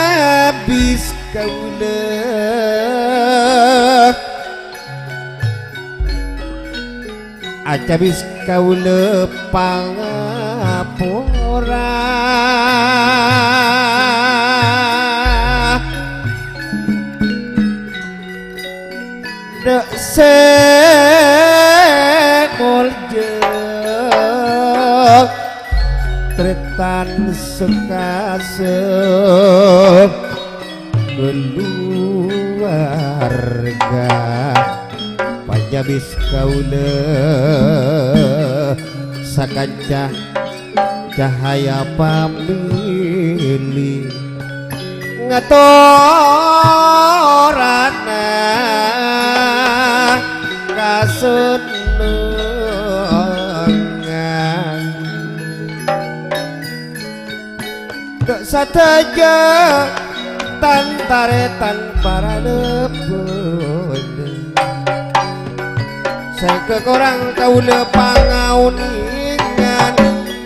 Adabis kaula Adabis kaula pangapura Dek sekol jeng Tretan sekasep keluarga Panjabis kaula sakancah cahaya pamili ngatorana kasenengan tak sataja tan taretan para lepun saya kekorang kaula pangauningan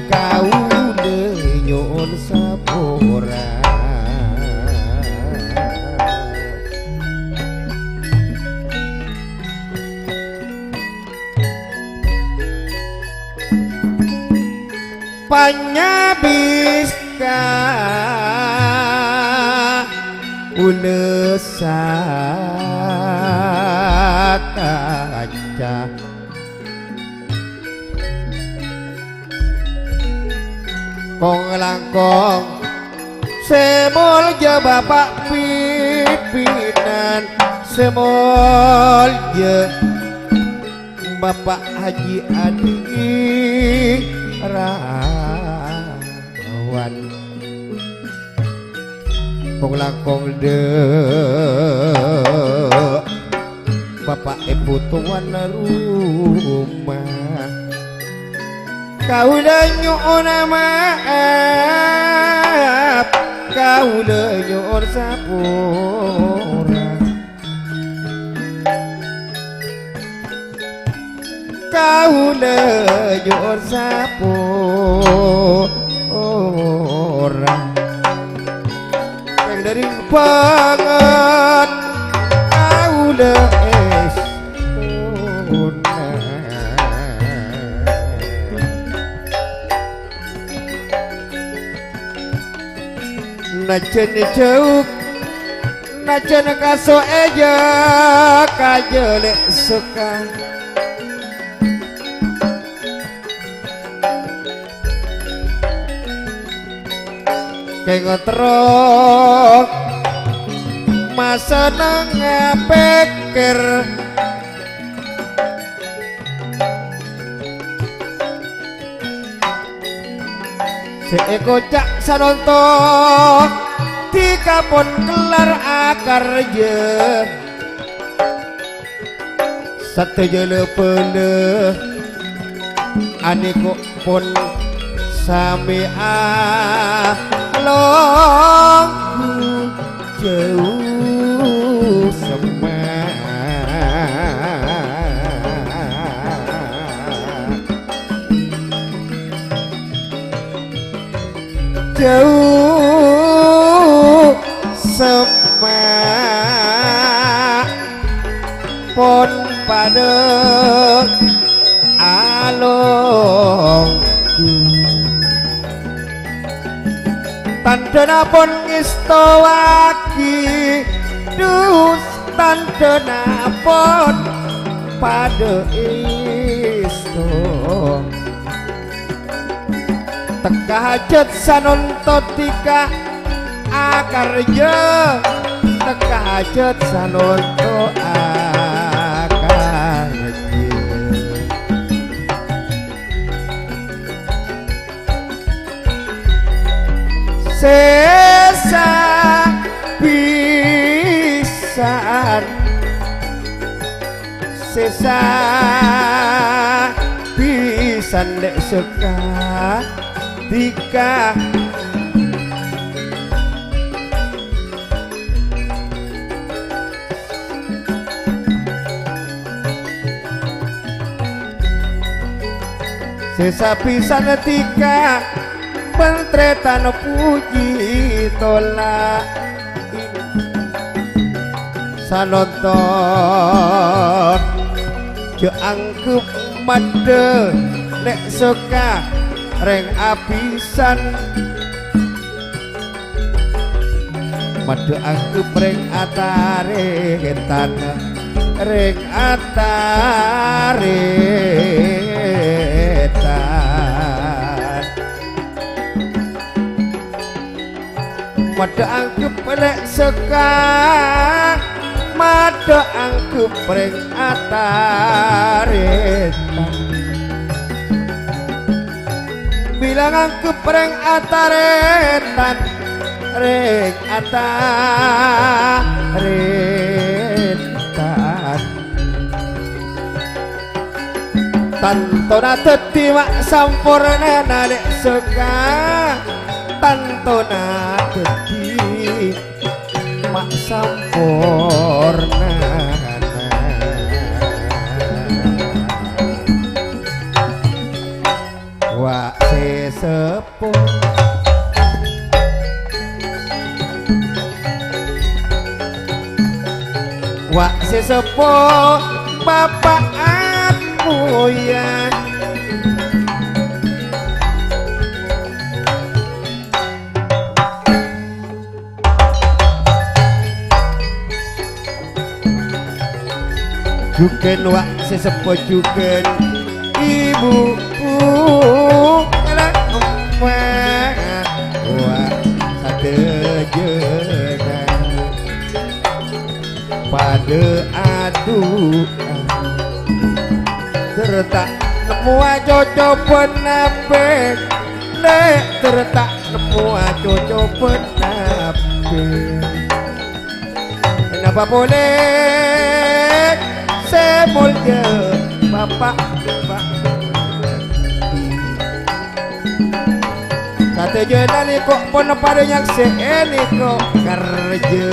kaula nyuwun sapura panyabiska ulesa kaca kong langkong semol je bapak pimpinan semol je bapak Haji Adi Rawan kong langkong de bapak ibu tuan rumah kaula nyuwun maaf kaula nyuwun sapura kaula nyuwun sapura yang dari banget kaula najen jauh najen kaso eja kajelek suka kengotrok masa ngapikir seekocak sanontok dikapon kelar akar je satu jele pele aniko pun sami alongku jauh semak jauh semak pon pada alongku tandana pon ngistowaki dus tandana pon pada isto teka hajat sanontotika akarja teka hajat sanonto akarja sesa pisan sesa pisan dek suka tika sesa pisan tika pentretan puji tolak sanonton je angkup made nek suka reng apisan made angkup reng ataretan reng ataretan made angkup reng suka made angkup reng ataretan bilang angkup reng ataretan reng ataretan tantona teti mak sampurna nalek suka tantona teti mak sampurna wa sesepuh wa sesepuh bapak aku ya juken wak sesepuh juken ibuku elah emak wak satejenan pada adu tertak nemu coco penape lek tertak nemu coco penape kenapa boleh semulja bapak satu jenan kok pun pada yang seeni kok kerja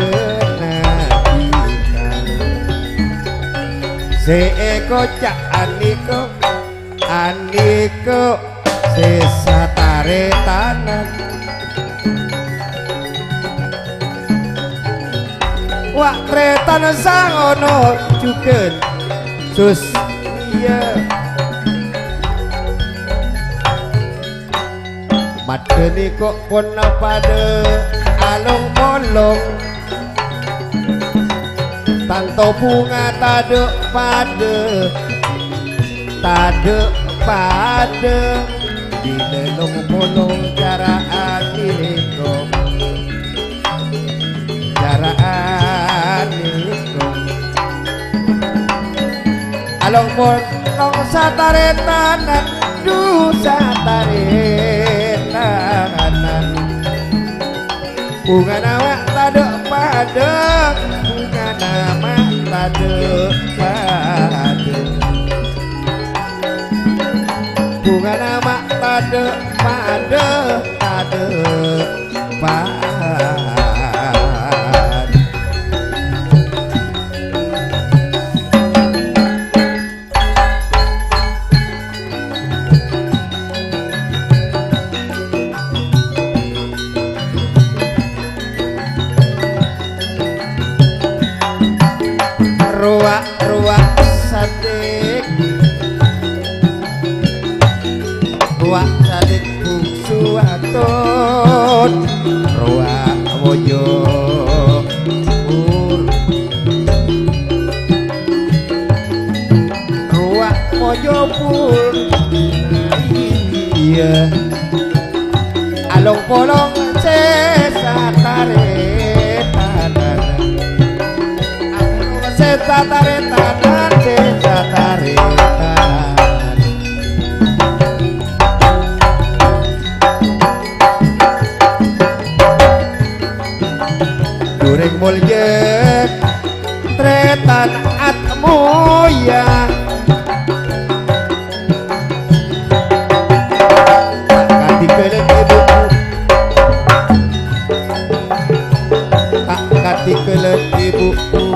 seeko cak aniko sesatare tanah wak tretan sangono juken sus iya madeni kok pun pada alung bolong tanto bunga tade pada di lelong bolong jaraan diliko along bolong sataretanan du sataretanan bunga nawa tade pada bunga nama tade pada bunga nama tade pada ruak sadik ruak sadik bungsu aton ruak woyo ruak woyo pur iya along polong sesatare sesatare-tanan sesatare-tanan dureng mulye tretan atmu ya kati kelek ibuku kati kelek ibuku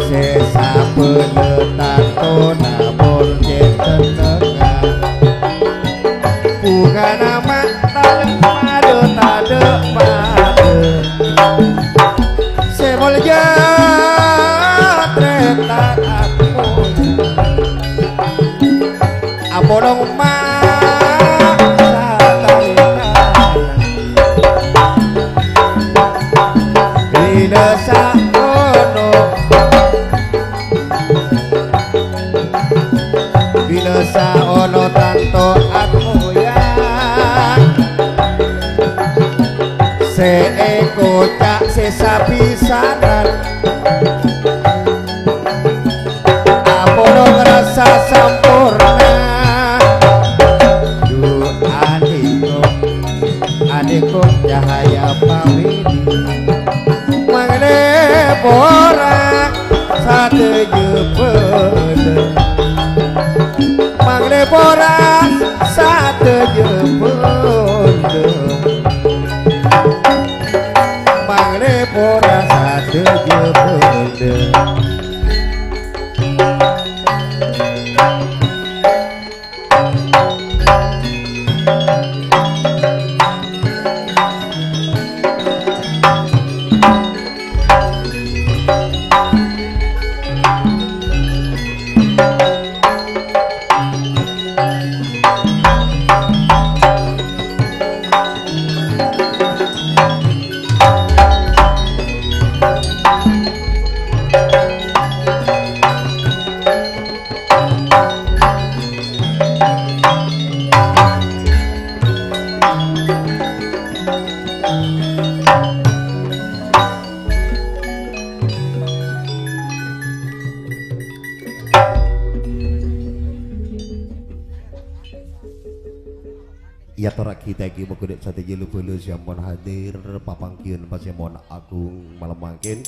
sesa peletato nabol jenten tengah bukan nama tade pada semol jatretan aku abolong ono tanto atmu ya seeko cak sesapisanan apono ngerasa sampurna du adiko cahaya pawidi mangne borak sate jepede mangle boras sate jepede benda. Ya torak kita iki mengkodek sate jelu belu siampun hadir papangkian pasemon agung malam makin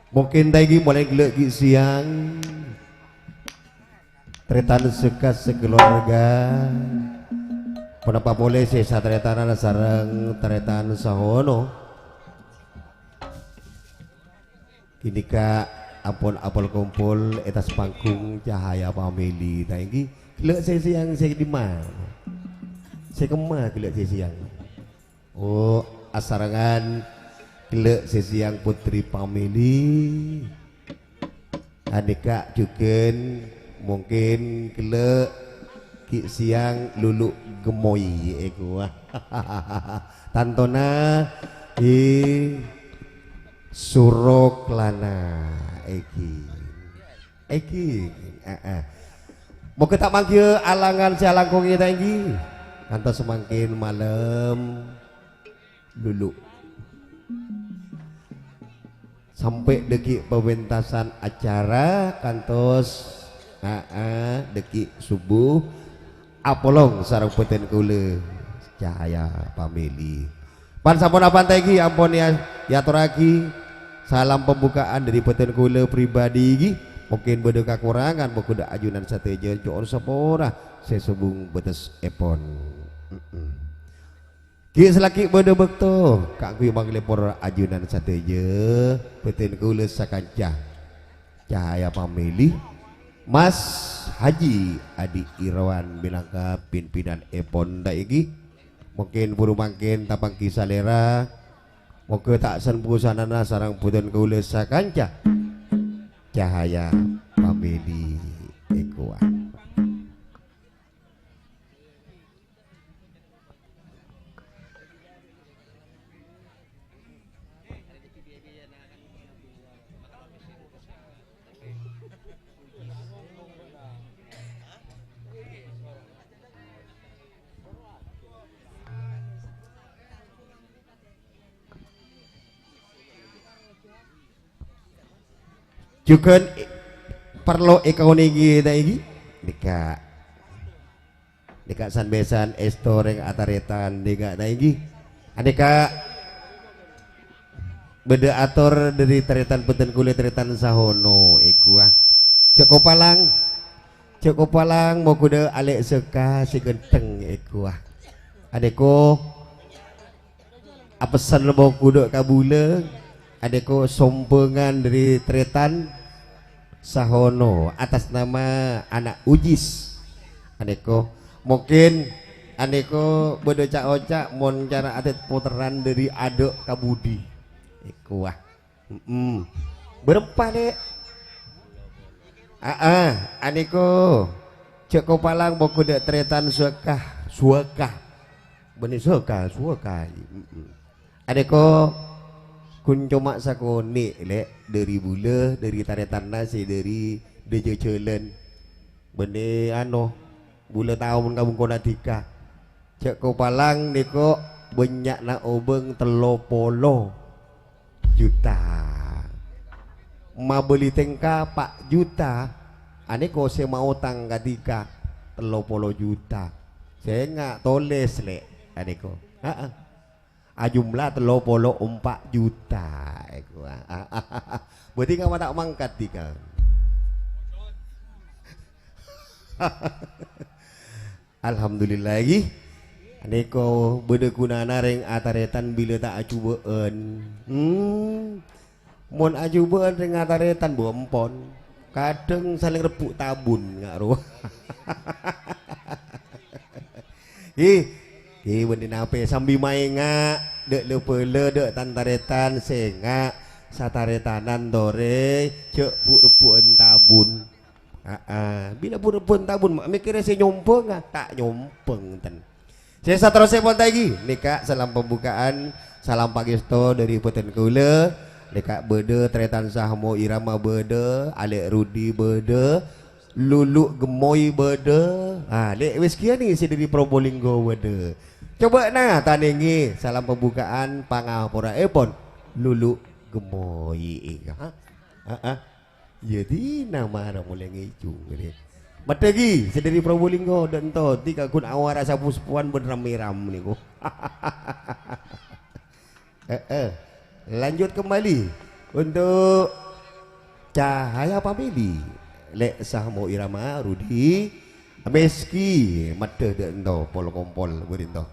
mungkin daigi mulai gelek siang tretan sekat sekeluarga kenapa boleh sesa tretan sareng tretan sahono kini ka ampun apel kumpul etas panggung cahaya family daigi gelek siang saya di mana saya kemah gelek siang. Oh, asarangan gelek siang putri family. Adika juga mungkin gelek ki siang lulu gemoy ego. Tantona surok lana eki. Mau kita manggil alangan si alangkong kita ini. Kantos semakin malam dulu sampai deki pementasan acara kantos deki subuh apolong sarang peten kule cahaya family pan sampun apa tegi ampun ya toraki salam pembukaan dari peten kule pribadi mungkin beda kekurangan mungkin ada ajunan sate jor sepora sesubung betes epon ki selaki beda bekto kak kui manggil por ajunan sate je peten kule sakancah cahaya family Mas Haji Adi Irawan bilangka pimpinan epon daigi mungkin buru mangkin tapang kisalera mungkin tak sen busanana sarang puten kule sakancah cahaya family ekuan juga perlu ekonomi daigi dika sanbesan estoreng ataretan dika daigi adika beda ator dari taretan peten kulit taretan sahono ikuah cukup palang mau kuda alek seka si genteng ikuah adeko apesan mau kuda kabule adeko sompengan dari tretan sahono atas nama anak ujis adeko mungkin adeko bodo cak mon cara atlet puteran dari adok kabudi ikuah berempah dek adeko ceko palang boku dek tretan suakah benih suakah adeko kun cuma sakoni lek dari bule dari taretan nasi dari deje celen bene ano bule tahun kabung konatika cek ko palang niko banyak na obeng telopolo juta ma beli tengka pak juta ane ko se mau tang katika telopolo juta saya nggak toles lek ane ko jumlah 34 juta berarti kamu tak mangkat tika alhamdulillah lagi aneko beda kunana reng ataretan bila tak acubaan Mun ajuban dengan taretan bompon kadang saling rebuk tabun ngaruh. Bendi nape sambil main ngak dek lepele dek tantaretan sengak sataretanan dore cek rebuk tabun. Bila rebuk tabun mak mikirnya saya nyompeng tak nyompeng ten. Saya terus saya lagi nika salam pembukaan salam pagesto dari Peten Kula nika bede taretan sahmo irama bede Alek Rudi bede Lulu Gemoy bede dek wis kieu nih si dari Probolinggo bede. Coba nah tanengi salam pembukaan pangapura pon Lulu Gemoy jadi nama mulai ngicung ini mategi sedari Probolinggo dan to tika kun awara sapu-sapuan beram-ram niku. Lanjut kembali untuk Cahaya Family lek sahmo irama Rudi meski made de ento pol kompol berinto.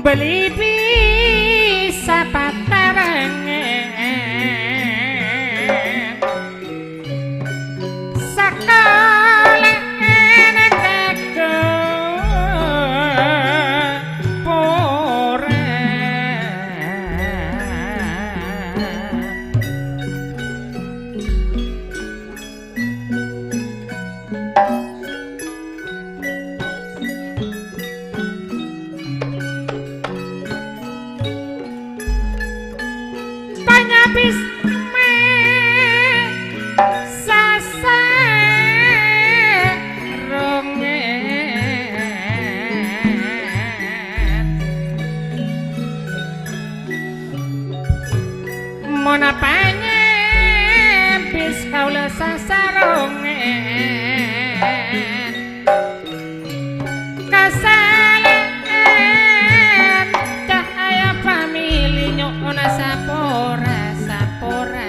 Beli bisa patarangan sekolah anakku pura habis mon apanya bis kaula sasarongan kasalaan Cahaya Family nyona sapora sapora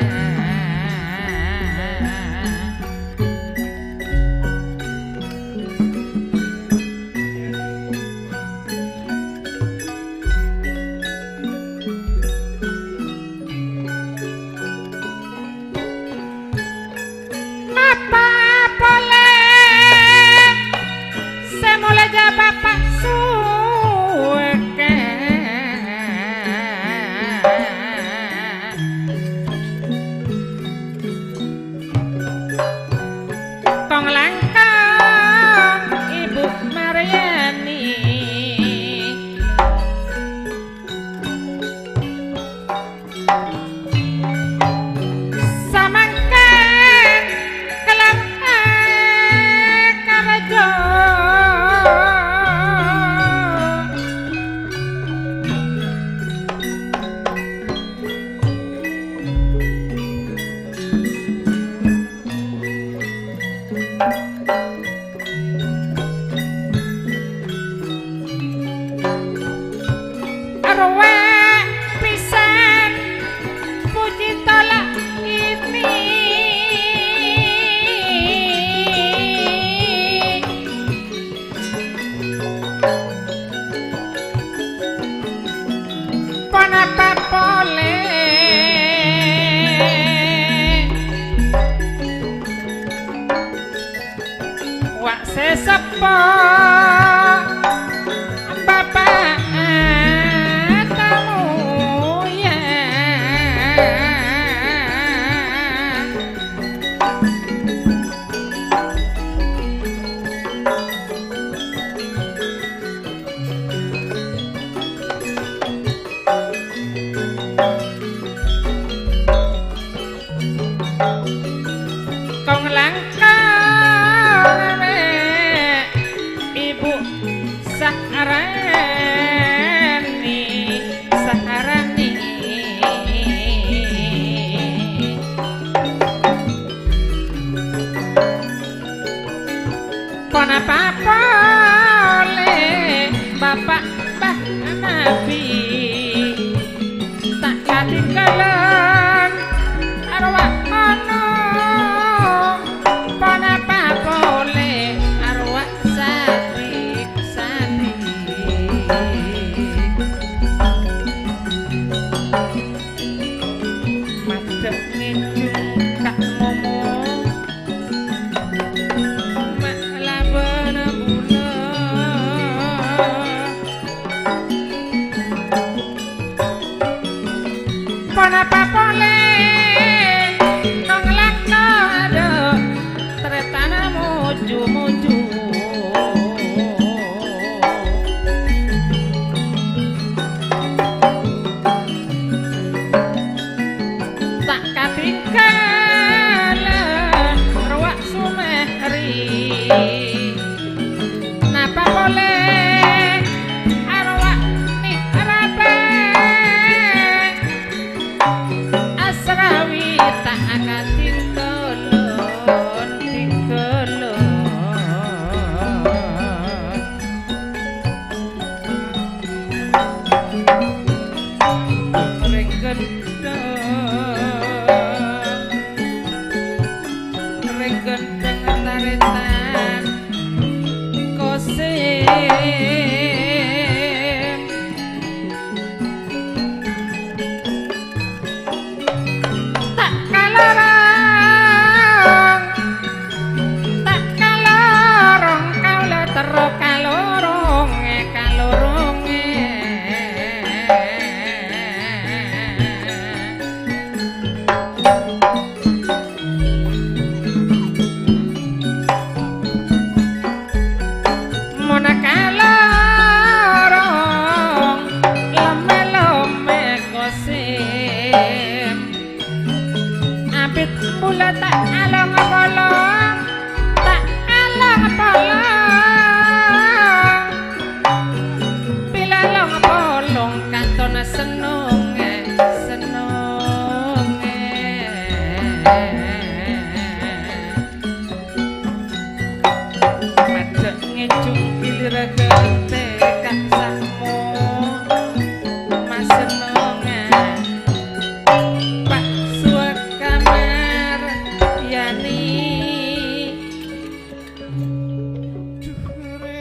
menapa pole wak sesepo bapak tamu ya kong langkah ibu Saharani Saharani kenapa boleh bapak bah nabi tak ketinggalan arwah ono kenapa boleh arwah sari sari madep ngijung kak momo malah bener-bener kenapa boleh nonglak ada teretana muju-muju tak katinggalan ruwak sumehri napa boleh arwah nih rabe asrawi tak akan tinggalon gendeng taretan kosim tak kalorong kaula tero kalorong mona kalorong lome-lome kosim abit mula tak along-along tak along-along bila long-along katona senonge madek ngejung gilir gete kak sakmu mas senonge pak suak kamar yani dureng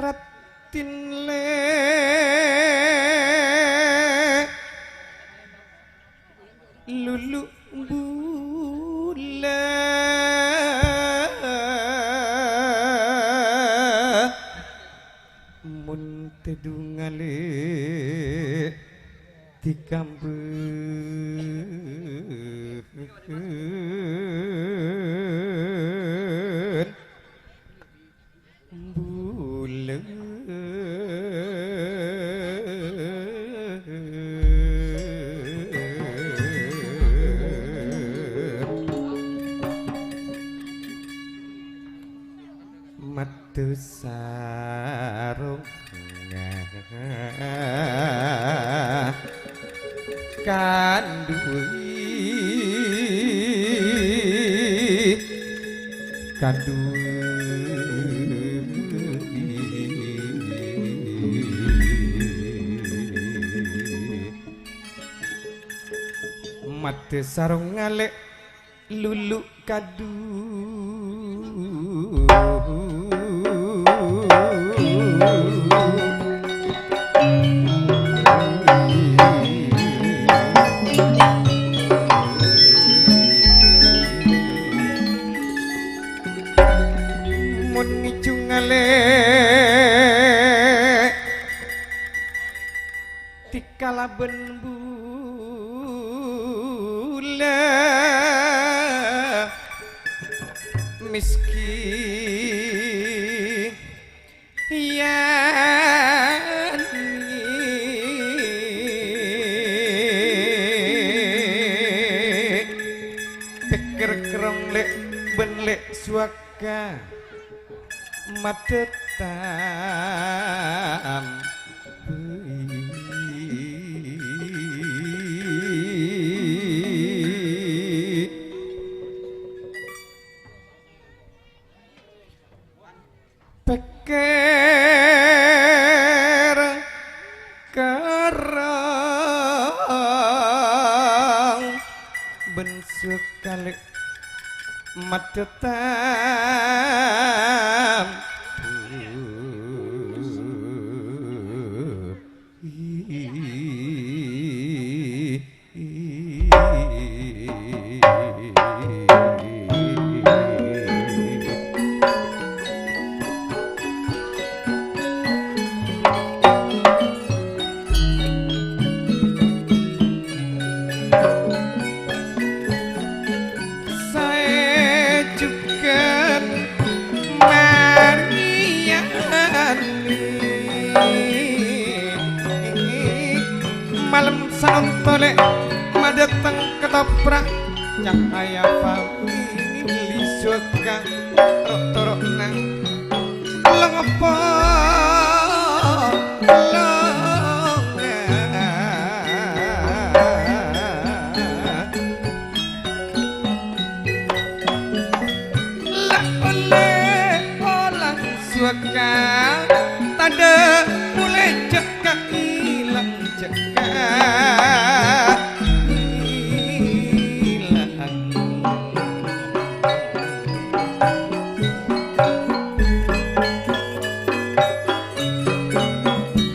ratin le lulu bula mun tedungale dikambeun buleun matu sarung mate sarung ngalek lulu kadu kalaben bula miskin yan pikir kerong lek ben lek suaka matetam peker kerang ben sekali matetam malam sanontole madeteng ketoprak cahaya famili suka rotorok nang lengepo olang suka tanda mulai cekak hilang cekak hilang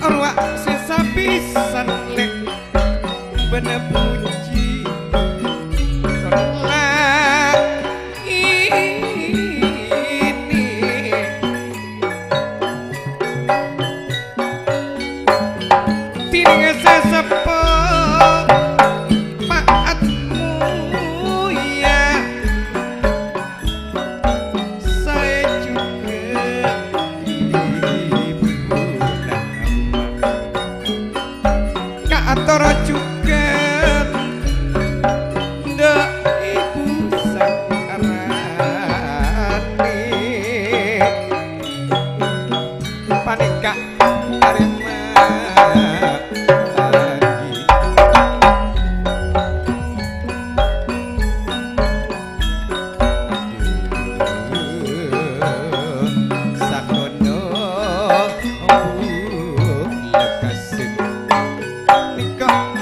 arwah sisa pisan lek bener puji tolak ini tiring sesepo maatmu ya saya juga ibu Kak Atoro juga ndak ibu sakarani panika arema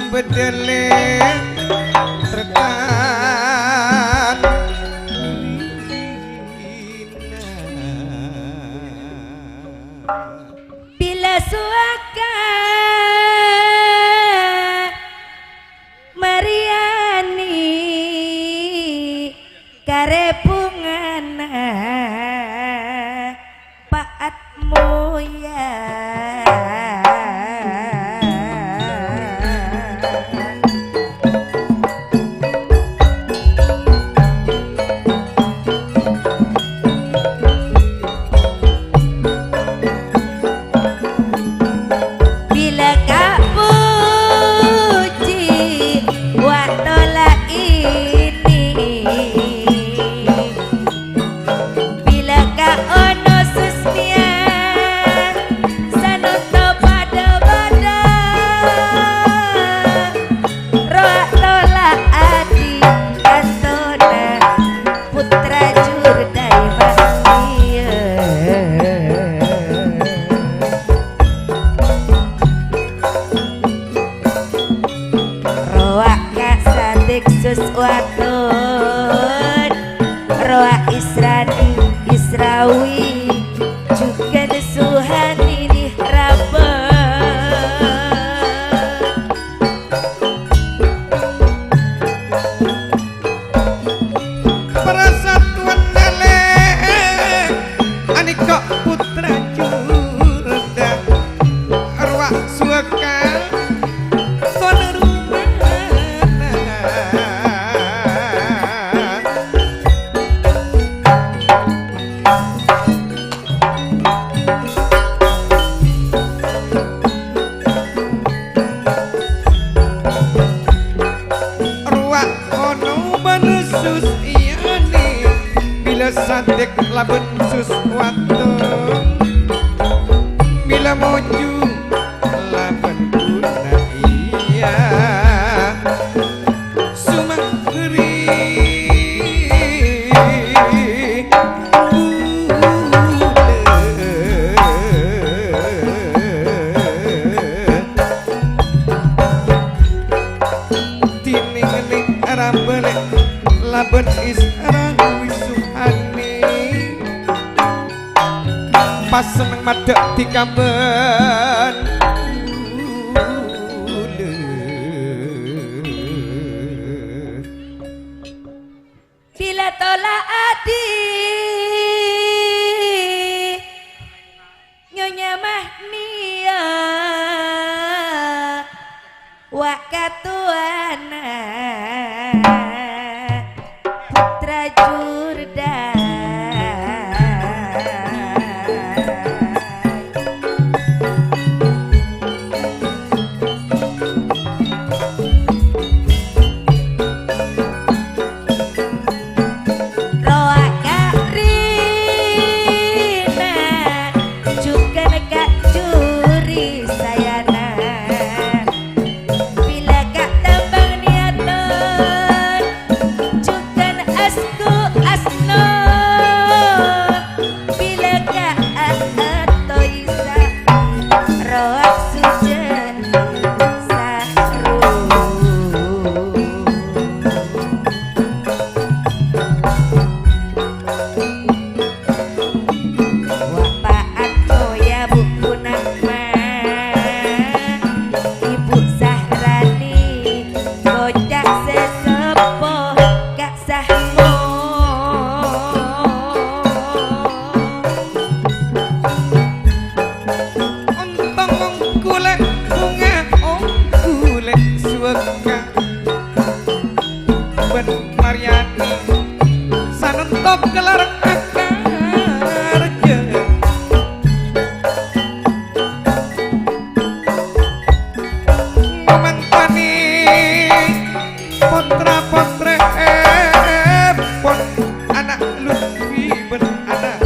bedele trekan bila suaka Mariani karepungana paatmu ya Watun Roa Israni Israwi juga Suhani di Rabe persatuan nale anika putra jurda arwah suaka tuju laban guna iya sumangri tining-ning rambele laban isra wisuhani pas seneng madek dikamben bila tolak adi nyonya mahnia wakatuana putra jurdai roa karina juga negak curi sayana bila kak tambang niatan juga asku asno bila kak atau isa roa sujen sahru Wapaat ya buku nama Ibu Sahrani bocah sesepuh Kak Sahmo ontong ongkulek bunga ongkulek suweka ben Maryani sanentok kelar akarja memantani potra-potre pon anak Lutfi ben anak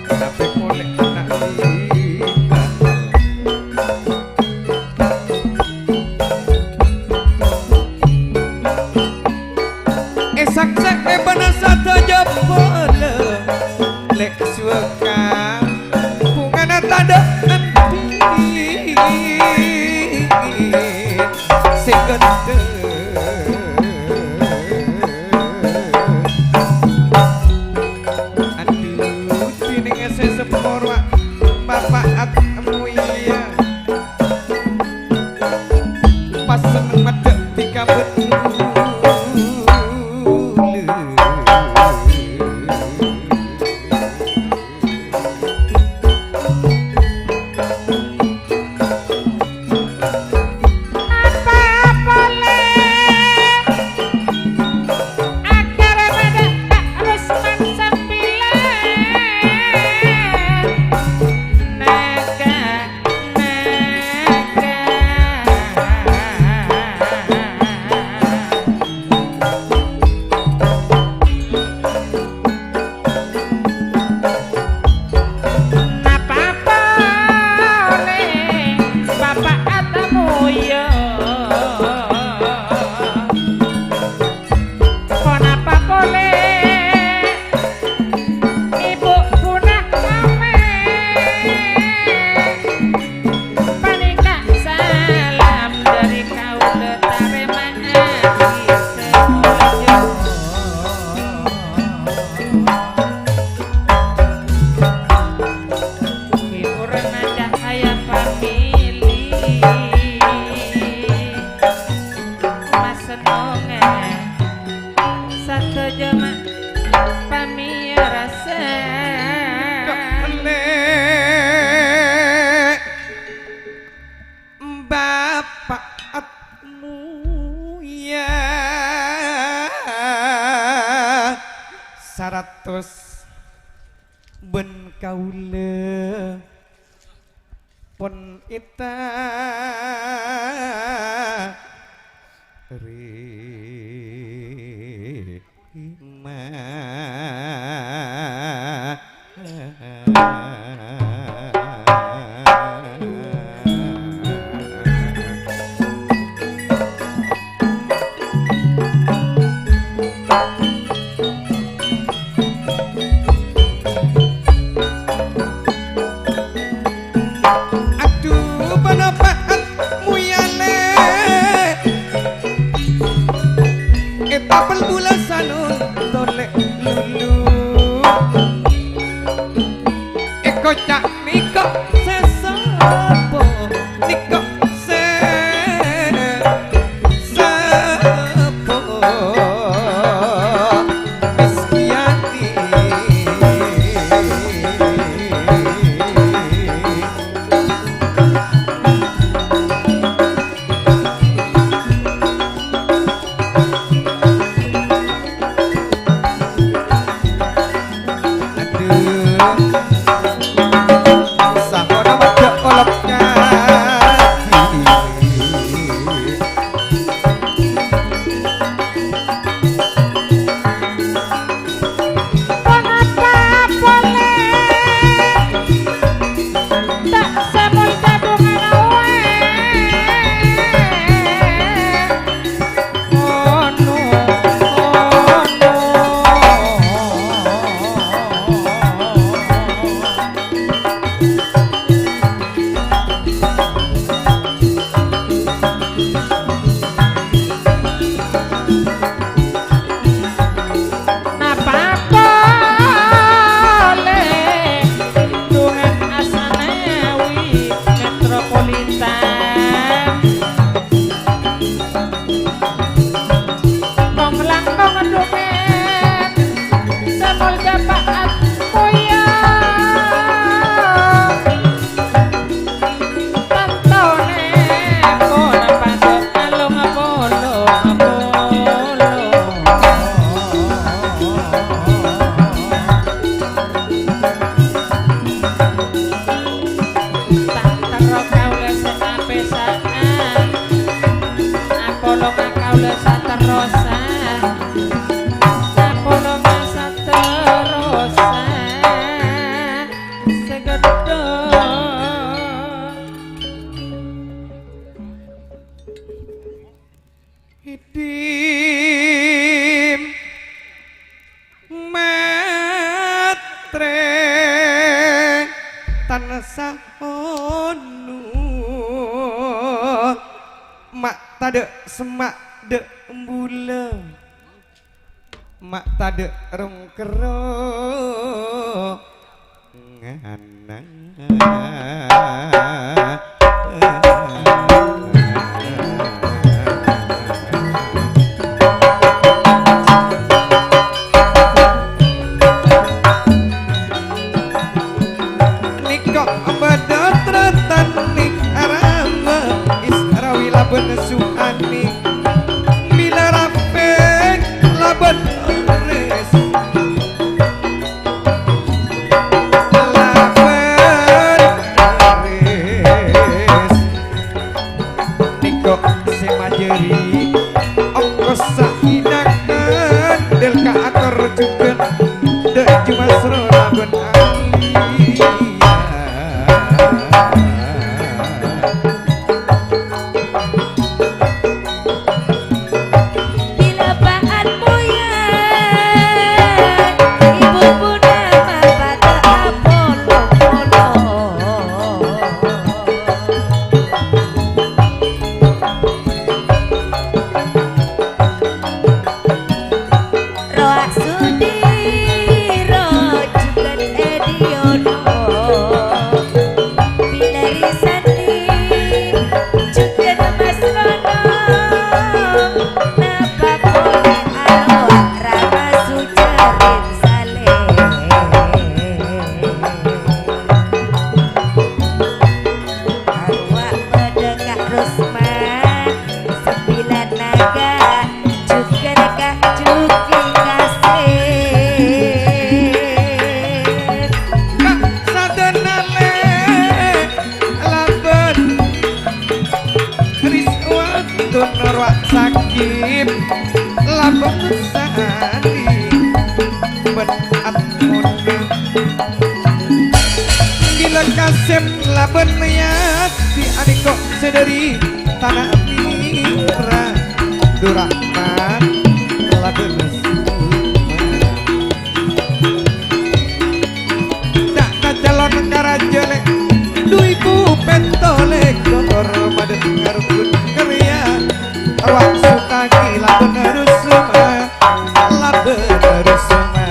tapi boleh anak Lina esak sek bana sadaya bola lek suka bungana tanda nanti segede aduh tining sesepor wak bapak atmu iya pas seneng medek dikabut saratus ben kaula pon ita rima kocak niko sesepo niko sesepo miskiati hidim matre tansah onu mak tade semak de embula mak tade rongkero nganang Suani bila rafek laban res niko semajeri ongkos sahinakan del ka akor juga de cuma sro laban sakit labang sehari berat muda gila kasem laban niat si adiko sedari tanah mira durahman laban tak kacalon karajele duiku pentole kor madet ngarukun kerja awak suka gila bener semua lah bener semua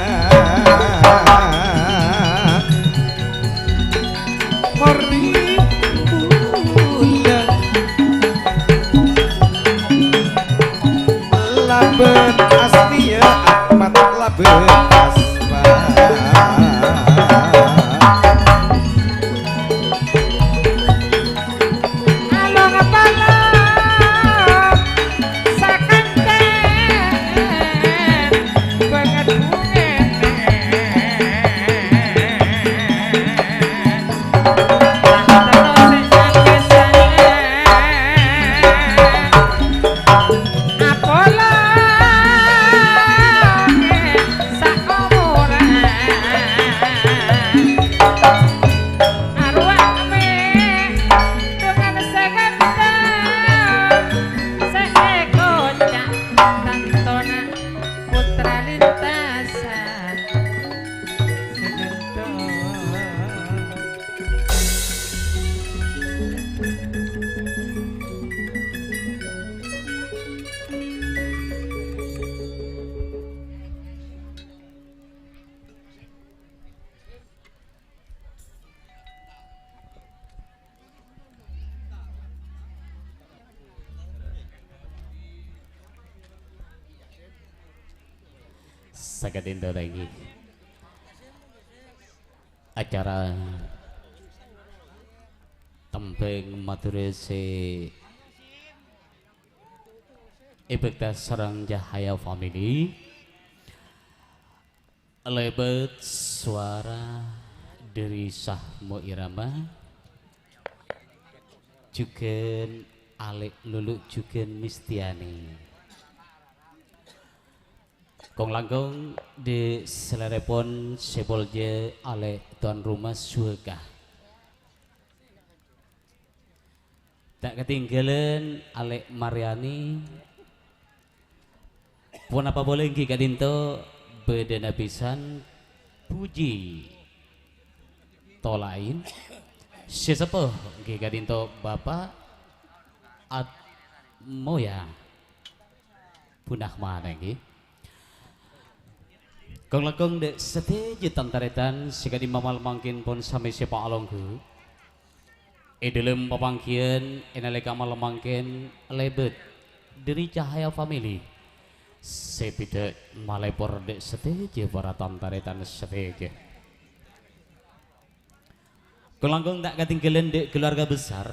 Sakadinda lagi acara tembeng maturese Ibekta Sarang Jahaya Family lebet suara dari Sahmo Irama juga Alek Lulu juga Mistiani kong langgong di selerepon sebolje ale tuan rumah surga tak ketinggalan ale Mariani pun apa boleh ki kadinto bedana pisan puji tolain sesepuh ki kadinto bapak at moya punah mana ki kong lakong de stage tantaretan sikadi mamal mangkin pun sami sepa alongku dalam papangkian enaleka malam mangkin lebet dari Cahaya Family sepida malepor de stage para tantaretan stage kong lakong tak ketinggalan de keluarga besar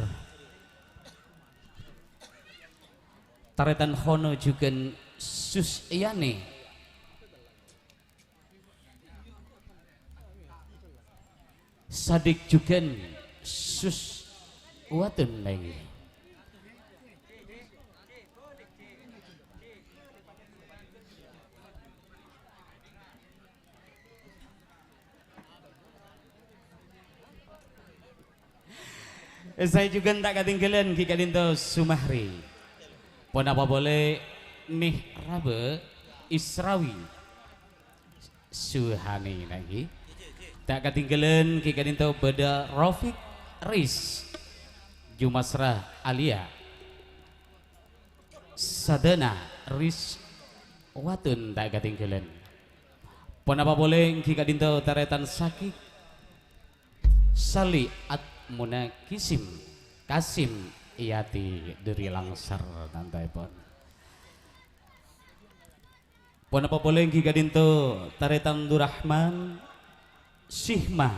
taretan hono juga sus iyane sadik juga sus watun lagi saya juga tak ketinggalan jika dinto Sumahri pun apa boleh nih rabe Israwi Suhani lagi tak ketinggalan jika dinto beda Rafiq Riz Jumasrah Alia Sadana Riz Watun tak ketinggalan pun apa boleh jika dinto taretan sakit Sali at Muna Kasim Iyati dari Langsar nantai pun apa boleh jika dinto taretan Durrahman Sihma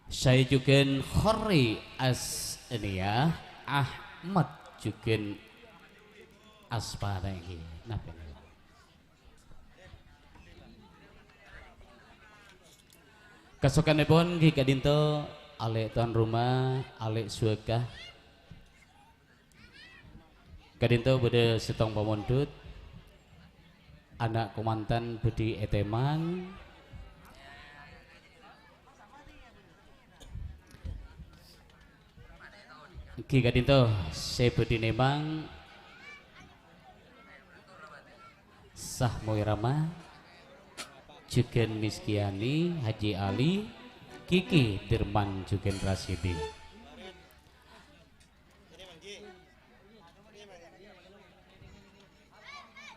saya juga Khori Asnia Ahmad juga Asparangi kesokan pun jika dinto ale tuan rumah ale suaka kadinto bede setong pamondut anak komantan bedi eteman ki kadinto se bedi nemang Sahmo Irama juga Miskiani Haji Ali Kiki Dirman juga Rasidi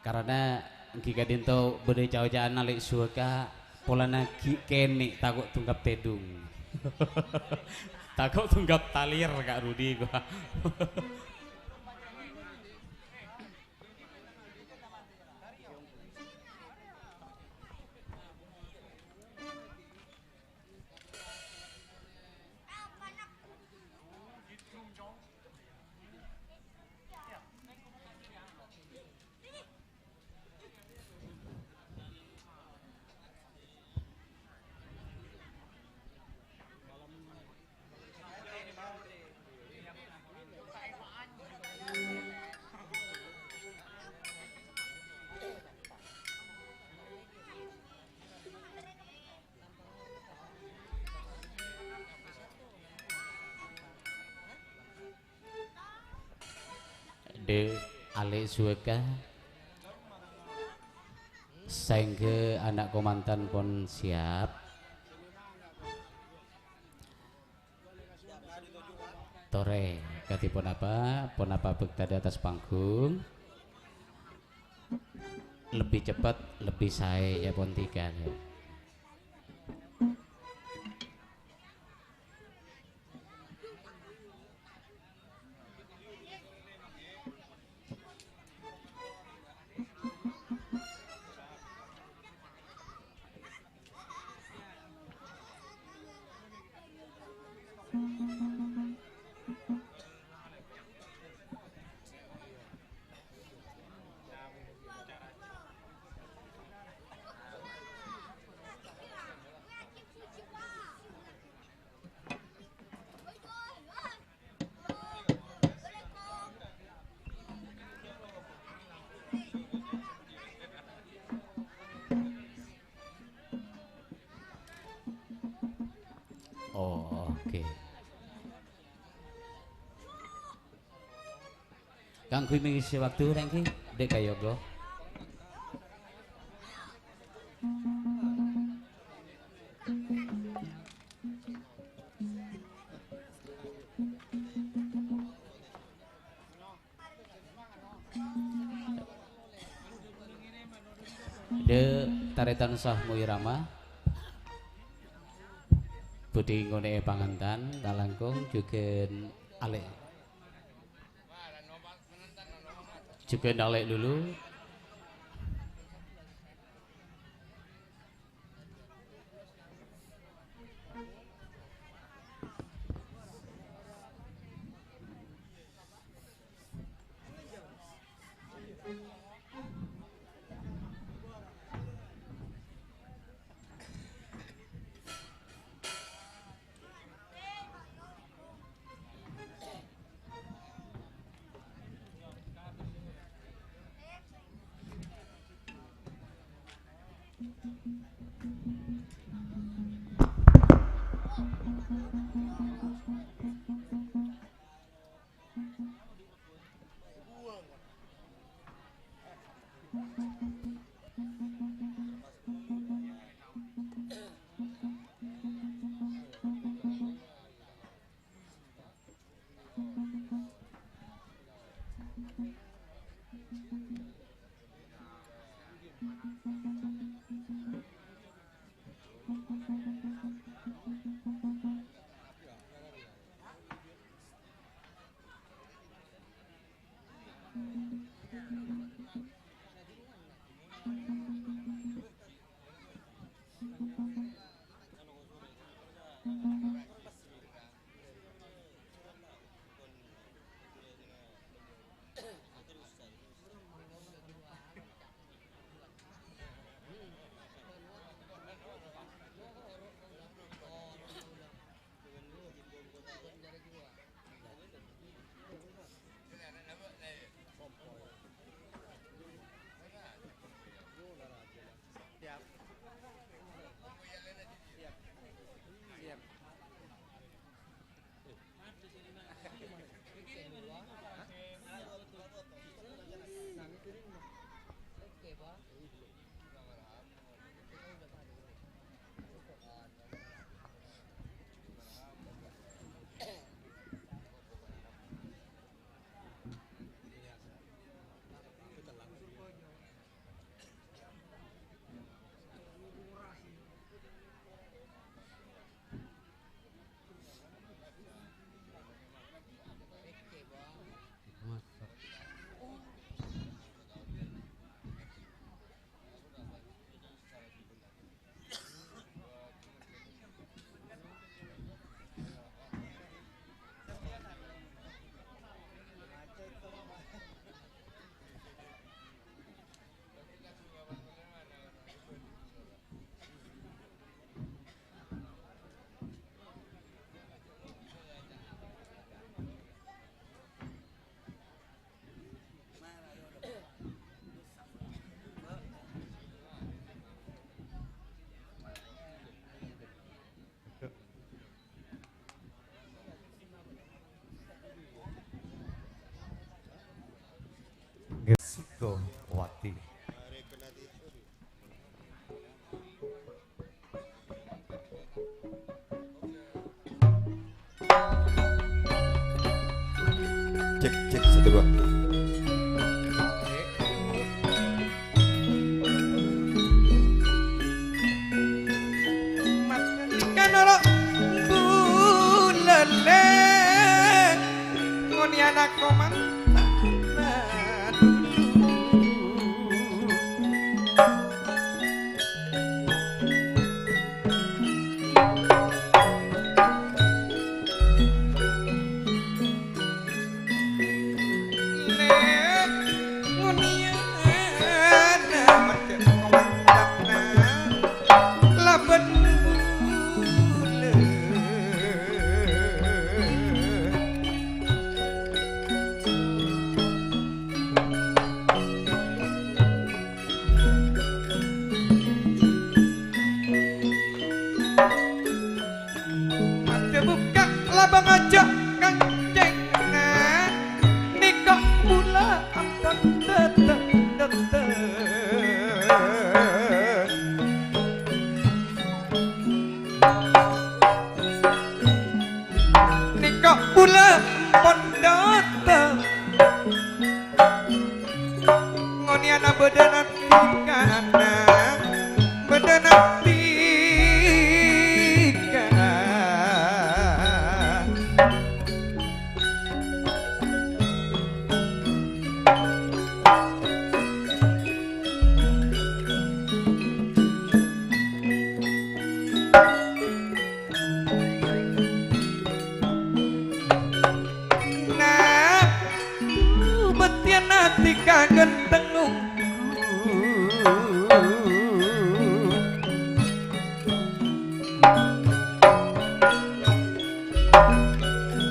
karena jika dinto berde cawa-cawaan alik suaka polana kene takut tunggap tedung takut tunggap talir Kak Rudi gua de ale suaka sehingga anak komandan pun siap tore kati pun apa bekta di atas panggung lebih cepat lebih saya ya pun tiga ya. Kang kuwi mengisi waktu rek iki Dek Kayogo. De taretan sah Muirama Budi ngone pangantan kalangkung juga ale juga ale dulu Siko Wati. Cek cek satu dua. Kanoro bulele ngoni anak koman tikana bedenak tika nah betiana tika gentengung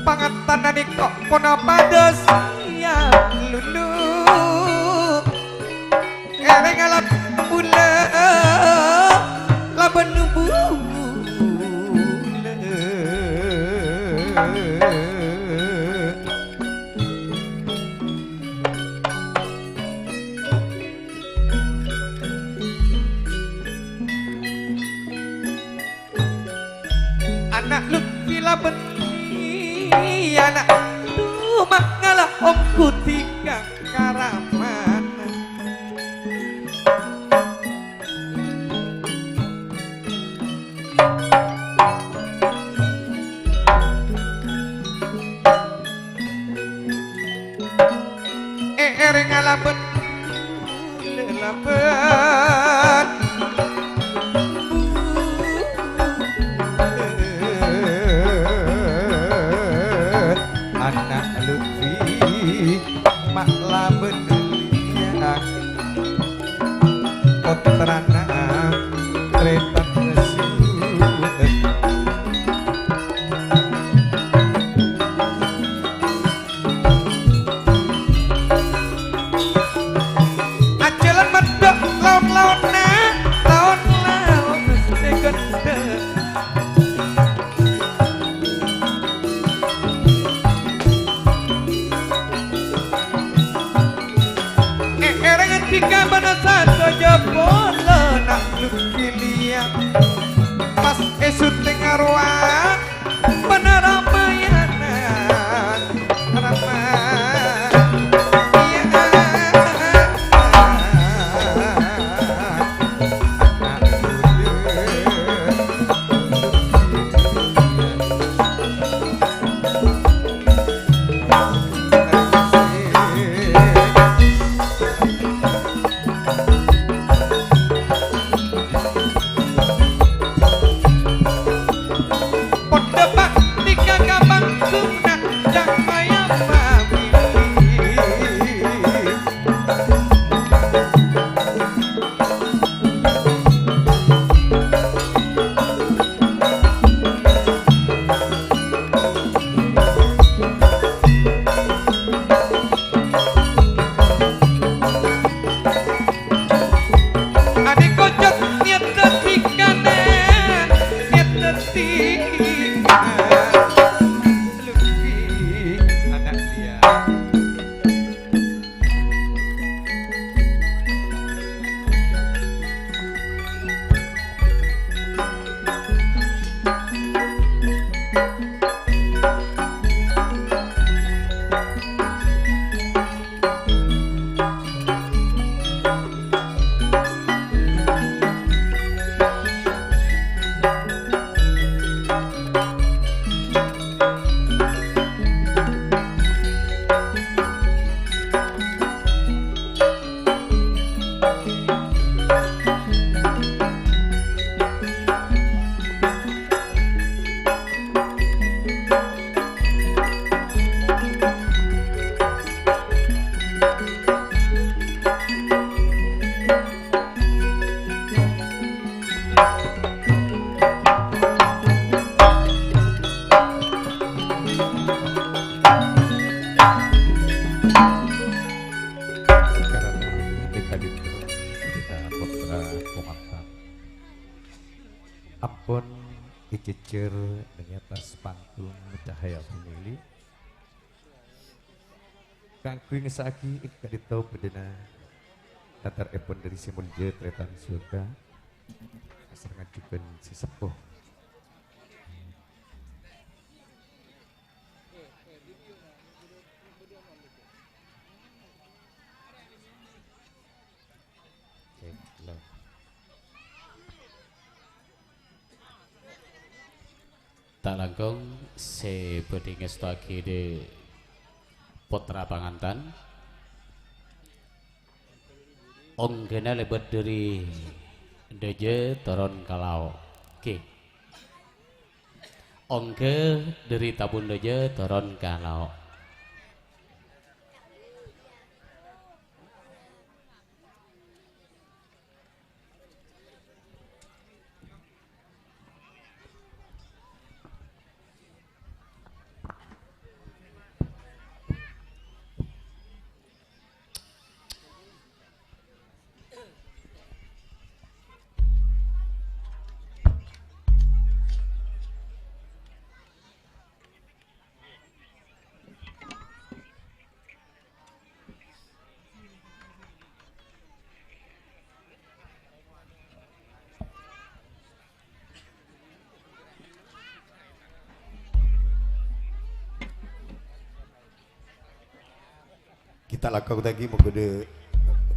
pangatana di kok pona pada siap lulu ereng alap bula laban nubu anak lutfi laban anak tumak ngalah omku tiga karaman ereng ngalaben lelaben anak Lutfi mak laben liak kotrana tretan nesuet ajalan medok laun-launna laun-laun segedek jika pada saja bola nak lukilia pas esut tengah ruang benar ramayana Ampun icecer dengan atas panggung cahaya pemilih kangkuing saaki ikaditau bedena tatar epon dari simulje tretan surga asal ngajukan si sepuh Tak langkung sebedi ngestoaki de putra pangantan onggena lebet dari deje toron kalau ki ongke dari tabun deje toron kalau kita lakukan lagi mengkudu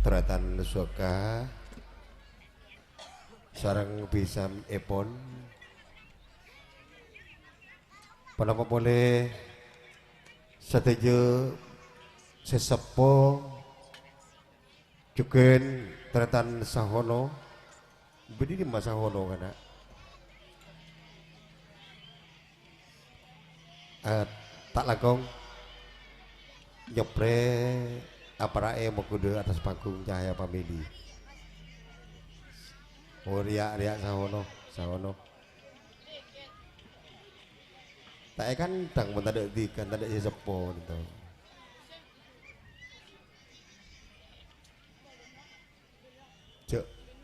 teratan suaka sarang pisam epon panapa boleh setuju sesepo cuken teratan sahono berdiri mas sahono kana tak lakong nyopre aparae mengkudu atas panggung Cahaya Family. Oh riak sahono. Tak kan tang pun tak ada di kan tak ada sepo gitu.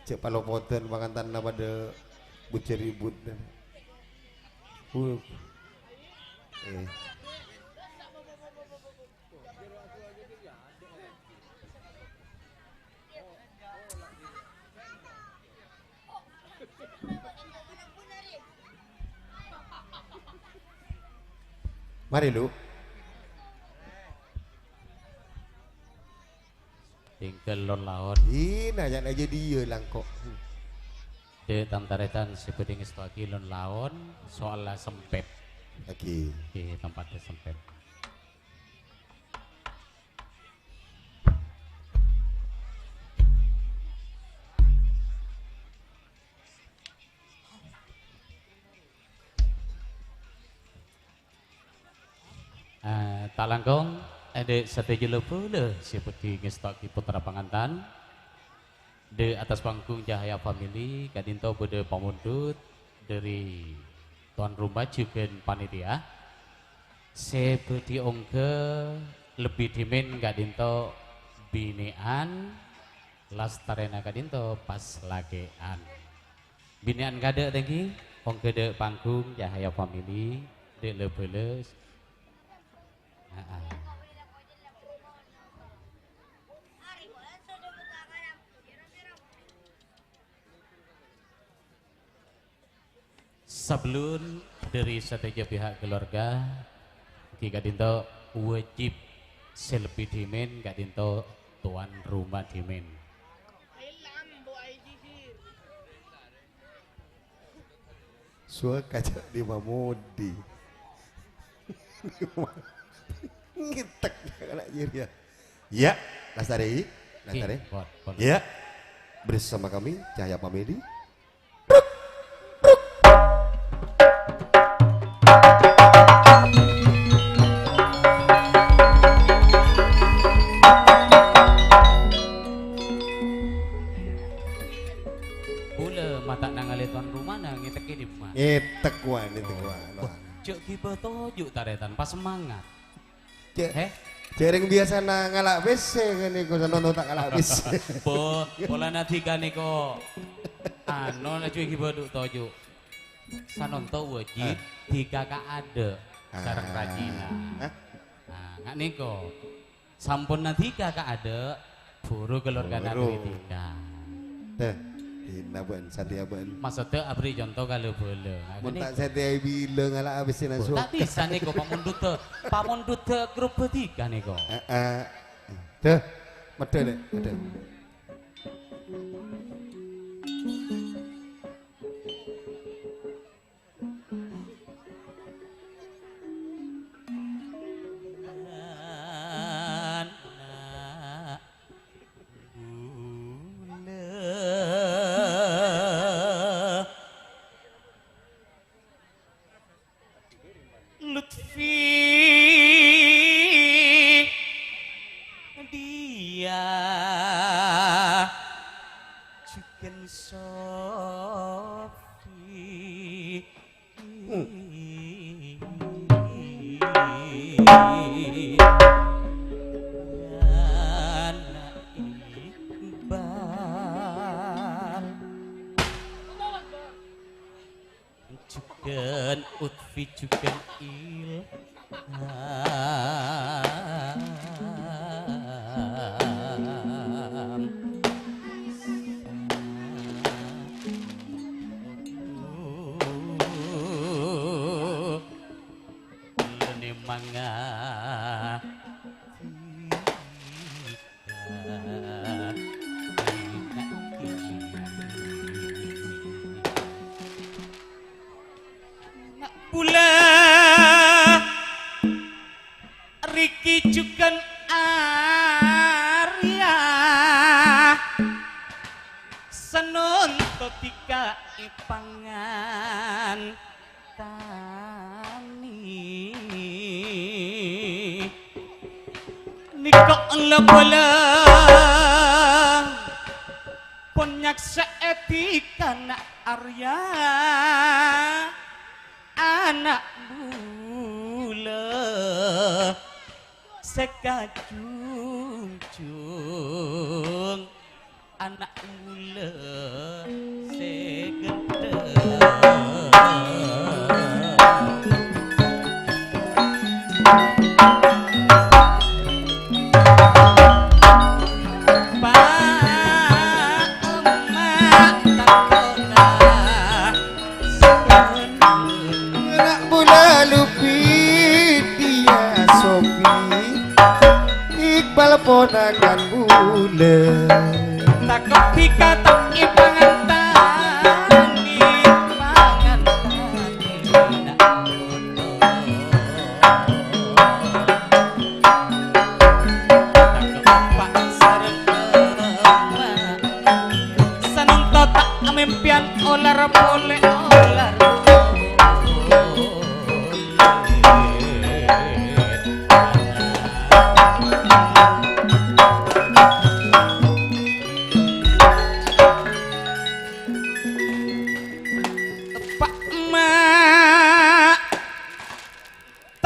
Cek palopoten pangantan nama de bucer ribut. Mari lu tinggal lon laon nanya aja dia langkok de tantaretan sebedi ngestoaki lon laon soalnya sempet lagi di tempatnya sempet. Tak langkung ada setuju lepule seperti ngestok putra pangantan di atas panggung Cahaya Family kadinto bede pamundut dari tuan rumah juga panitia seperti ongke lebih dimin kadinto binean lastarena kadinto pas lagean binean kade lagi ongke de panggung Cahaya Family de lepule. Sebelum dari setiap pihak keluarga jika dinto wajib selebih dimen gak dinto tuan rumah dimen suara kaca di mamudi ngitek anak ya. Ya, Lastari. Ya. Bersama kami Cahaya Family. Bule mata nangali tuan rumah nang ngitek ini mah. Ngitek wan. Cek kiba tojuk taretan pas semangat. Jaring biasa na ngalak bese kan iku nonton tak ngalak bese. Pola natika niko. Ano na cuy gibaduk toju. Sanonto wajib tiga ka ada sareng rajina. Nggak niko. Sampun natika ka ada buru keluarga nanti tiga. Hina ban satya ban. Maksudnya abri contoh kalau boleh. Mun tak satya bilang ngalak bese na suka. Tak bisa niko pamundut grup bertiga niko. Tuh, medhe nek, medhe. Juken Sofi anak Iqbal Juken Utfi Juken Ilham Lene manga Pula Riki Juken Arya Senun totika ipangan tani Niko lebelang Ponyak seetika na Arya anak bula sekajunjung anak bula segedeng Anak bola Lupi dia Sofi Iqbal ponakan bula takut pika tak ipangan tani ipangan tani nak bodoh takut pak sareng seneng tak mimpian olar boleh olar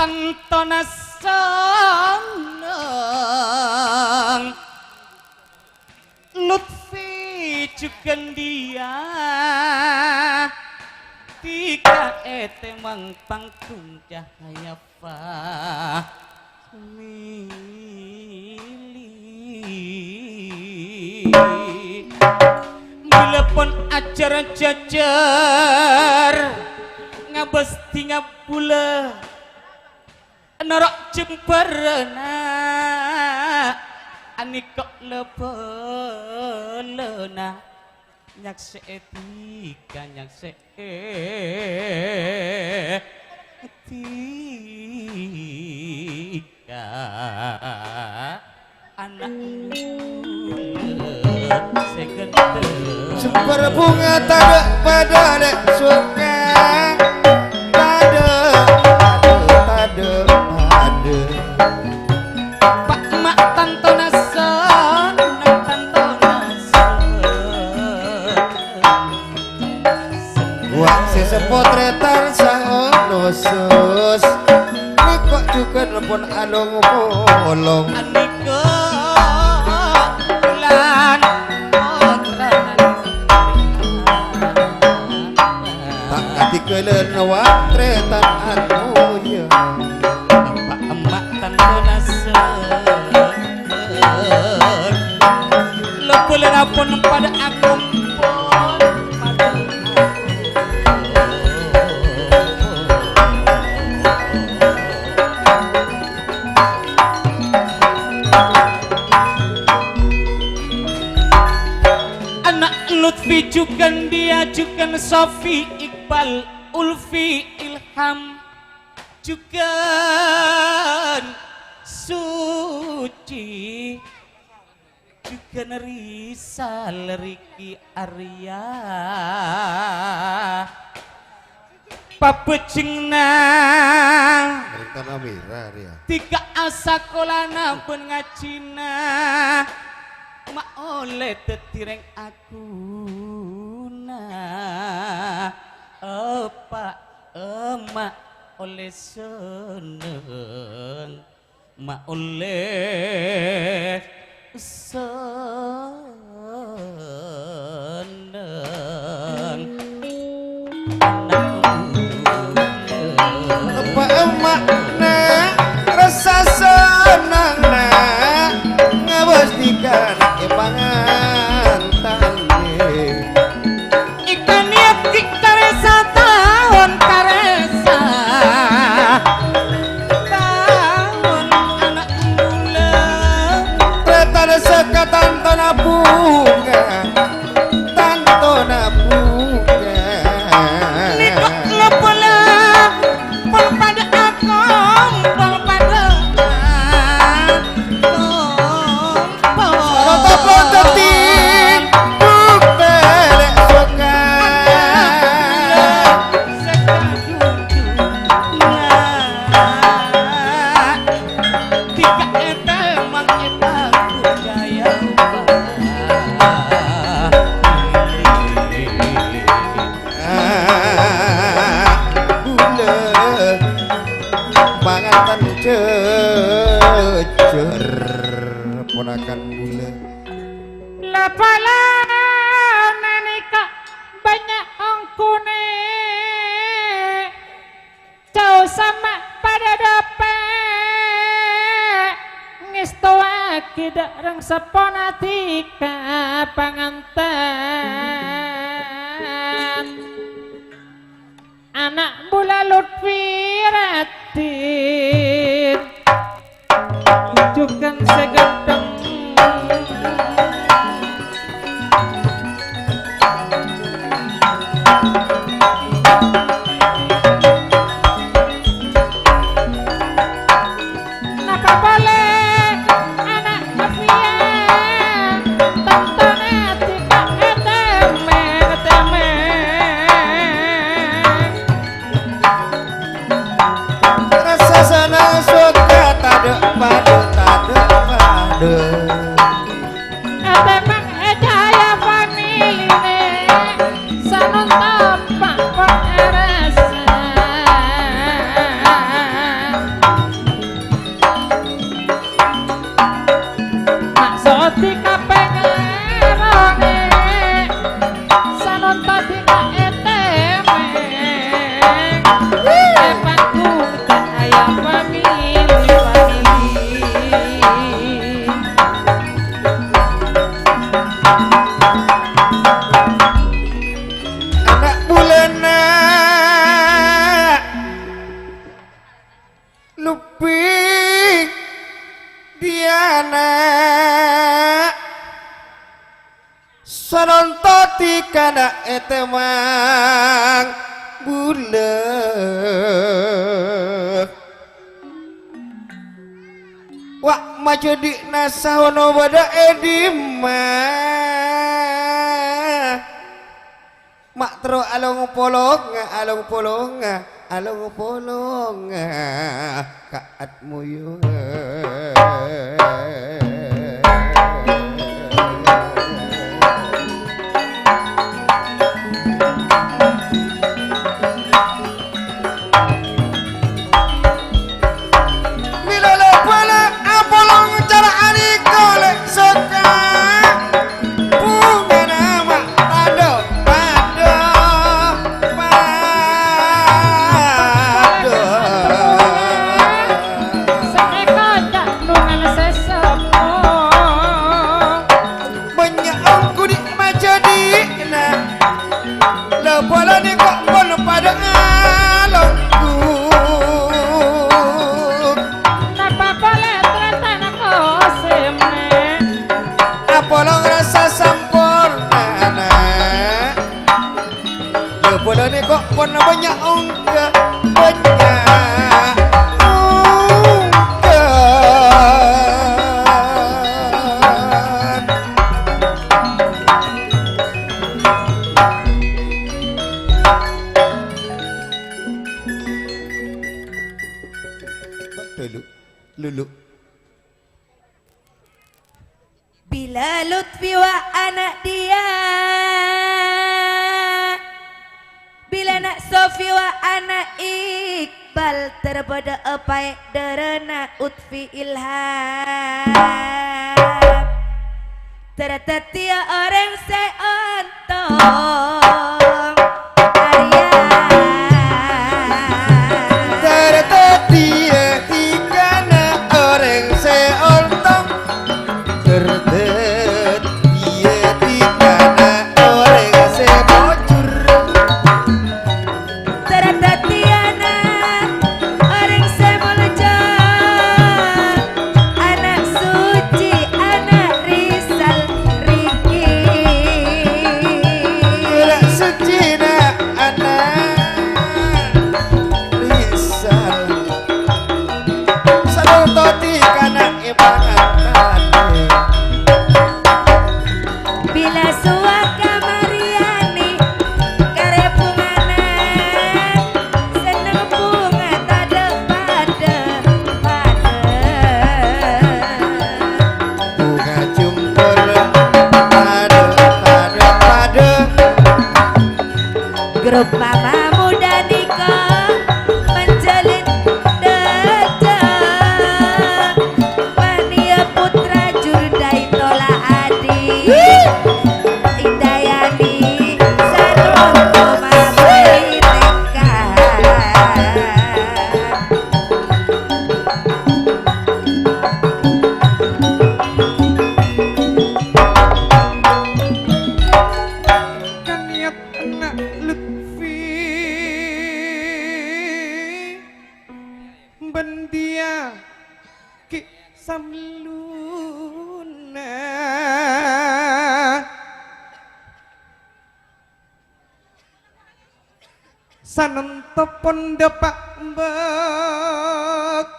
Tantona seneng Lutfi Juken dia Tika ete mang pangtung cahaya famili Bila pun acara jajar ngabesti ngabula Norok jemperna ani kok lebelena nyak seetika nyak seetika anak segede Sumber bunga tak pada dek suka Tade Pak mak tantona seneng tantona Wak si sepotretan saono sus Ini kok juga nelpon along bolong Aniko bulan potran Tak kati kelen wak tretan anunya Pak emak tantona seneng Lo boleh rapun pada aku pun pada anak Lutfi Juken dia Juken Sofi Iqbal Ulfi Ilham Juken Suci Juken Risal Riki Arya papecingna Rentan Amira ya tiga asakolana pun ngacina mak oleh tetireng aku seneng mak oleh seneng apa makna rasa senang ngawastikan pangantane ikan yaki karesa tahun karesa tahun anak mula Tretan sekatan tanah bunga tantona bunga nikok lepula pol pada akong pol pada Roto-rototin buktelek soka tiga eta mang eta budaya Gula pangatan cecer ponakan gula Lapala nanika banyak ongkune jauh sama pada dope ngestoake dareng saponatika panganten anak bula Lutfi Ratin jujukan segedeng napa boleh anak Mafia tonton etika eteme rasa sana suka tade pade Atemang ejaya familine sanun tapak kok erasa Mak soti kapengerone sanun tadi eteme Epangku tak aya famili anak bulana Lupi Diana Sonontoti kana etemang bule Wak maju di nasahono wada edima Mak tero along polonga kaat muyu Bila lo pala apolong cara anikole soka bunga nama pado Seeko cak nungan sesepo banyak angku di majadi lo pala ni kok polo pada alongku Napa boleh tretan koseme apolong rasa sampurna lo pala ni kok pon banyak angka Lulu Bila Lutfi wa anak dia, bila nak Sofi wa anak Iqbal pada epai derena utfi ilham tertetia orang seontong Arya tertetia tikana orang seontong tertetia tikana orang sebocor tertetiana orang semolejong anak suci anak risal riki gerak secina anak risal saroto tikana ibaratane bila suaka Mariani karepunganan seneng bunga tada pada bunga jumpur pada grup mama muda Niko menjalin dada Mania putra jurdai tola adi Indayani Saroto Mabrika Kaniat anak Lutfi bendia ki samluna sanentopon depak bektona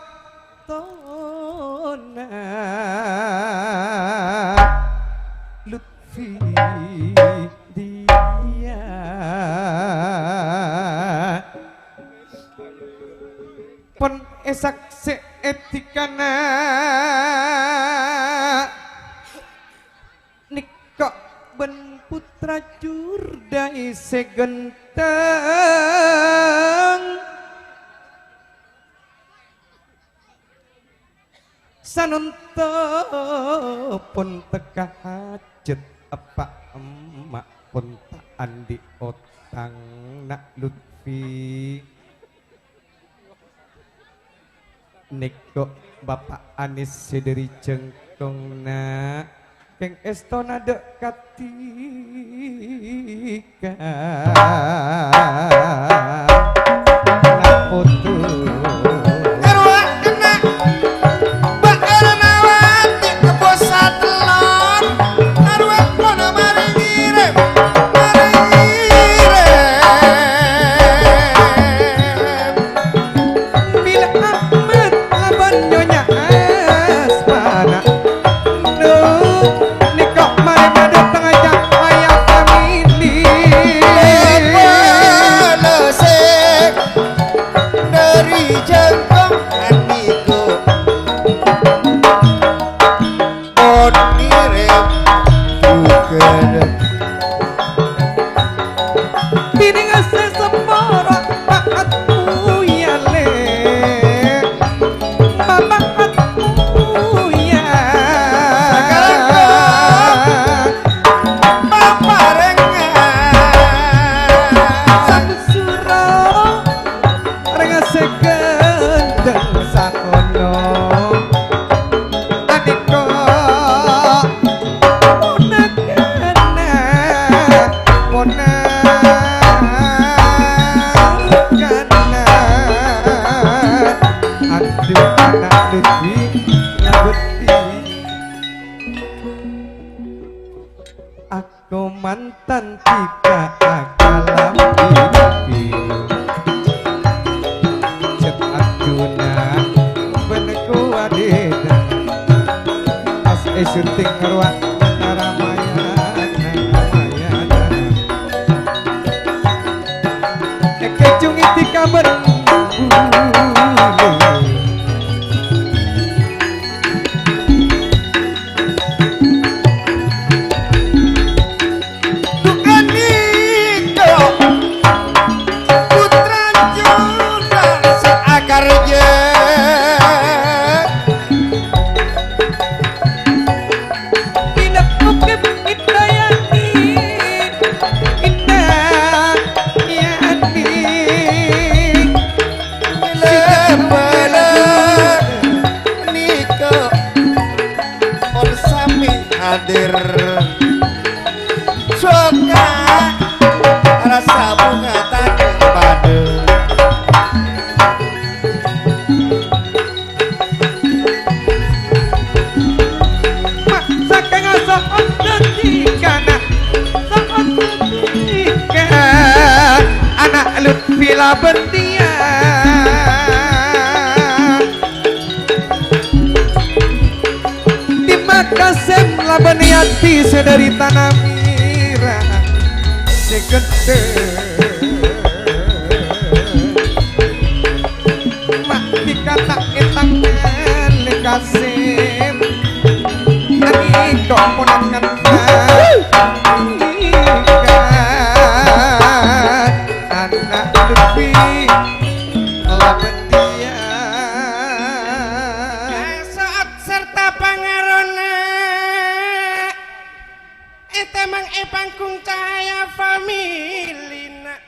Lutfi dia pon esak seetikana nikok ben putra jurdai segenteng sanentopon teka hajat apa emak pun tak andi otang nak Lutfi Niko Bapak Anis sederi cengkong na Keng Estona dekatika nak foto Arwah kena bakal nawati kebosa telon arwah kono mari ngirim bila Ahmad laban nyonya Asmana Niko mari madu tengah jam ayah famili Lesek dari jengkong aniko on ngirim bukan Piring ase seporo paatmu ya le paatmu ya Sabsuro rengase gendeng sakono adiko ponakana ponakana aduh anak Lutfi ngabeti aku mantan tika akalam bibi cet aduna beneku adida pas syuting ngeruak Ramayana kecungi tika berbulu bukan niko putra junda seakar je laben dia di Makassar laben yati sedari tanah mirah segede mak dikata etang lekasem ani kok monangan anak lebih laben dia saat serta pangarona etemang pangkung cahaya familina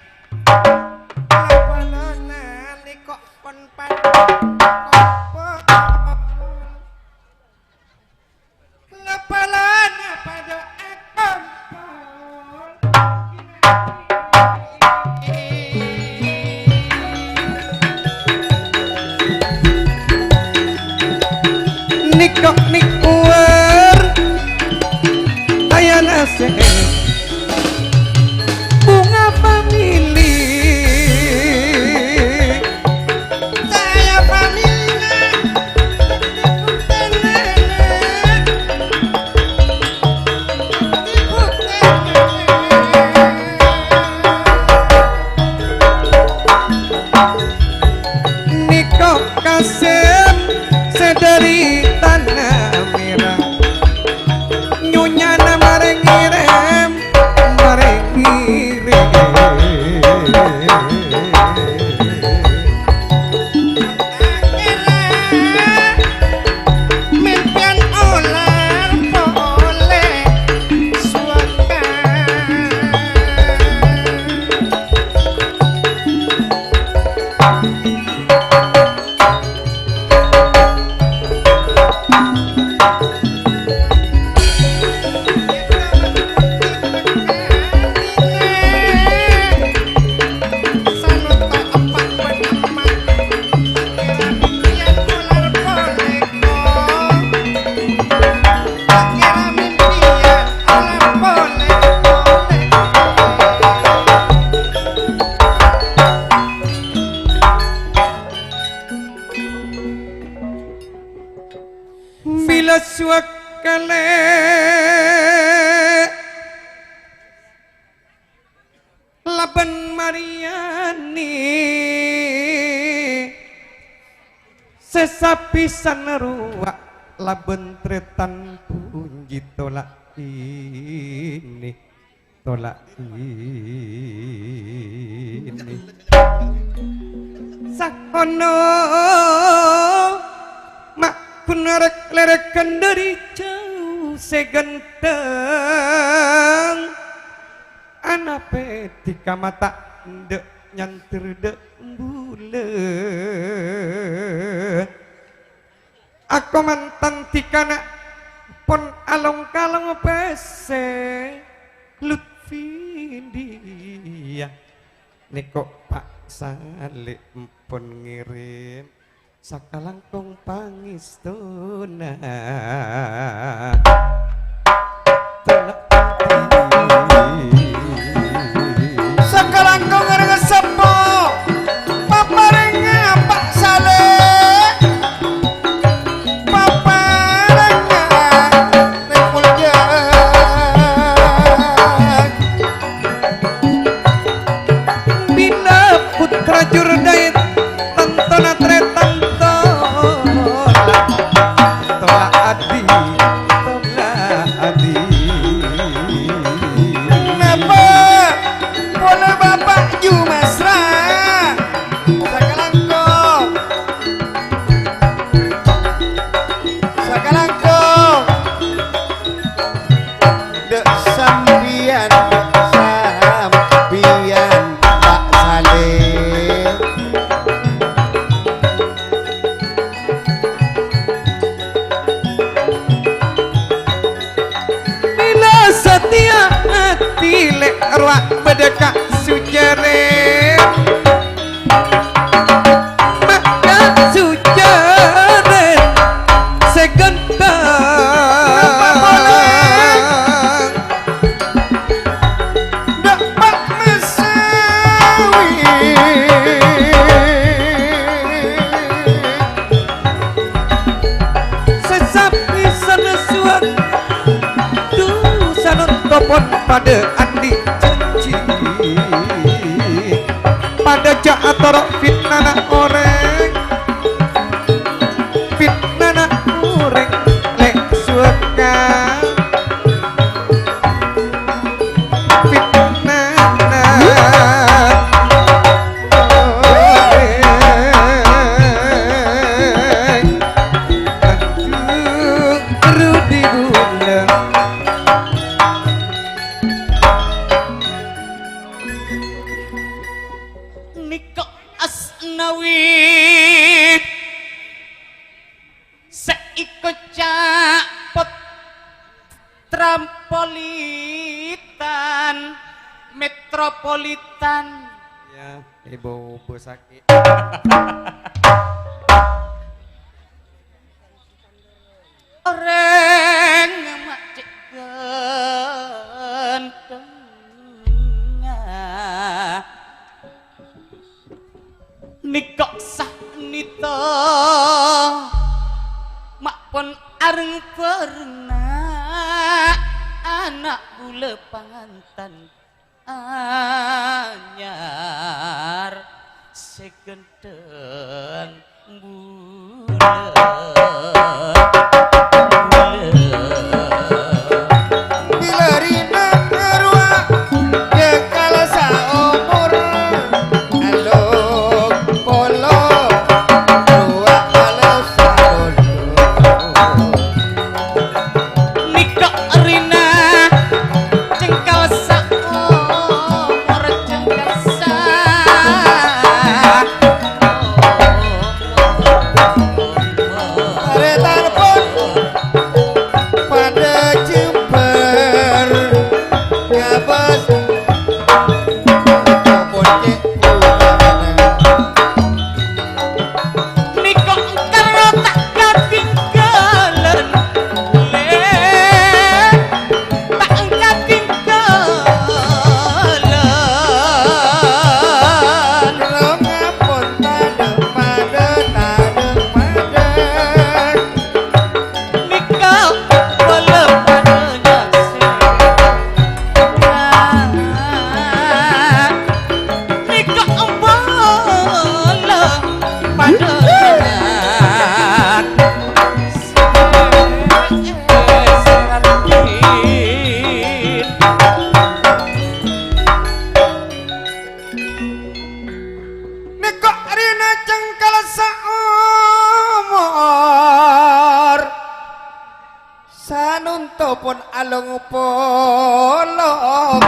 lapanana likok pon lapalana pada ekor nikok nikuer ayana se bunga famili cahaya familina nikok kasem sedari tanah merah nyunyana marengirem marengirem mimpian ular boleh suaka sanoto empat penemak mimpian ular boleh kira mimpian ular boleh bila suakale laban Mariani sesapisan ruak laban tretan punji tolak ini sakono mak kunerek lerekan dari jauh segenteng anak petika mata dek nyantir dek bulan aku mantan tikana pon along kalong pese Lutfi dia neko Pak Saleh pun ngirim sakalangkong pangistuna sakalangkong ngesepo paparenga Pak Saleh paparenga Rekul Jag bila putra jurdait tantona tretan tolak adi napa boleh Bapak Jumasra sakalangkong Dek sampian Pak Saleh pada andi janji pada jaator fitnana oreng fitnana oreng lek suka fitnana oreng aduh rudi bulan Niko asnawi seiko capot trampolitan metropolitan ya ibu sakit orang macet gantengnya nikok sah nito mak pon areng pernah anak bule pangantan anyar segenteng bulan Bila rina arwa kekal saumur alok polo dua alas sadodo nikok rina cengkal saumur cengkal Taretan pun pada jember ngabas Kopon cek bulan nikok karo tak katinggalan le tak katinggalan Kalau ngapun tadeng pada nikok boleh padanya nikok boleh Nekok rina cengkal saumur sanunto pun alung polok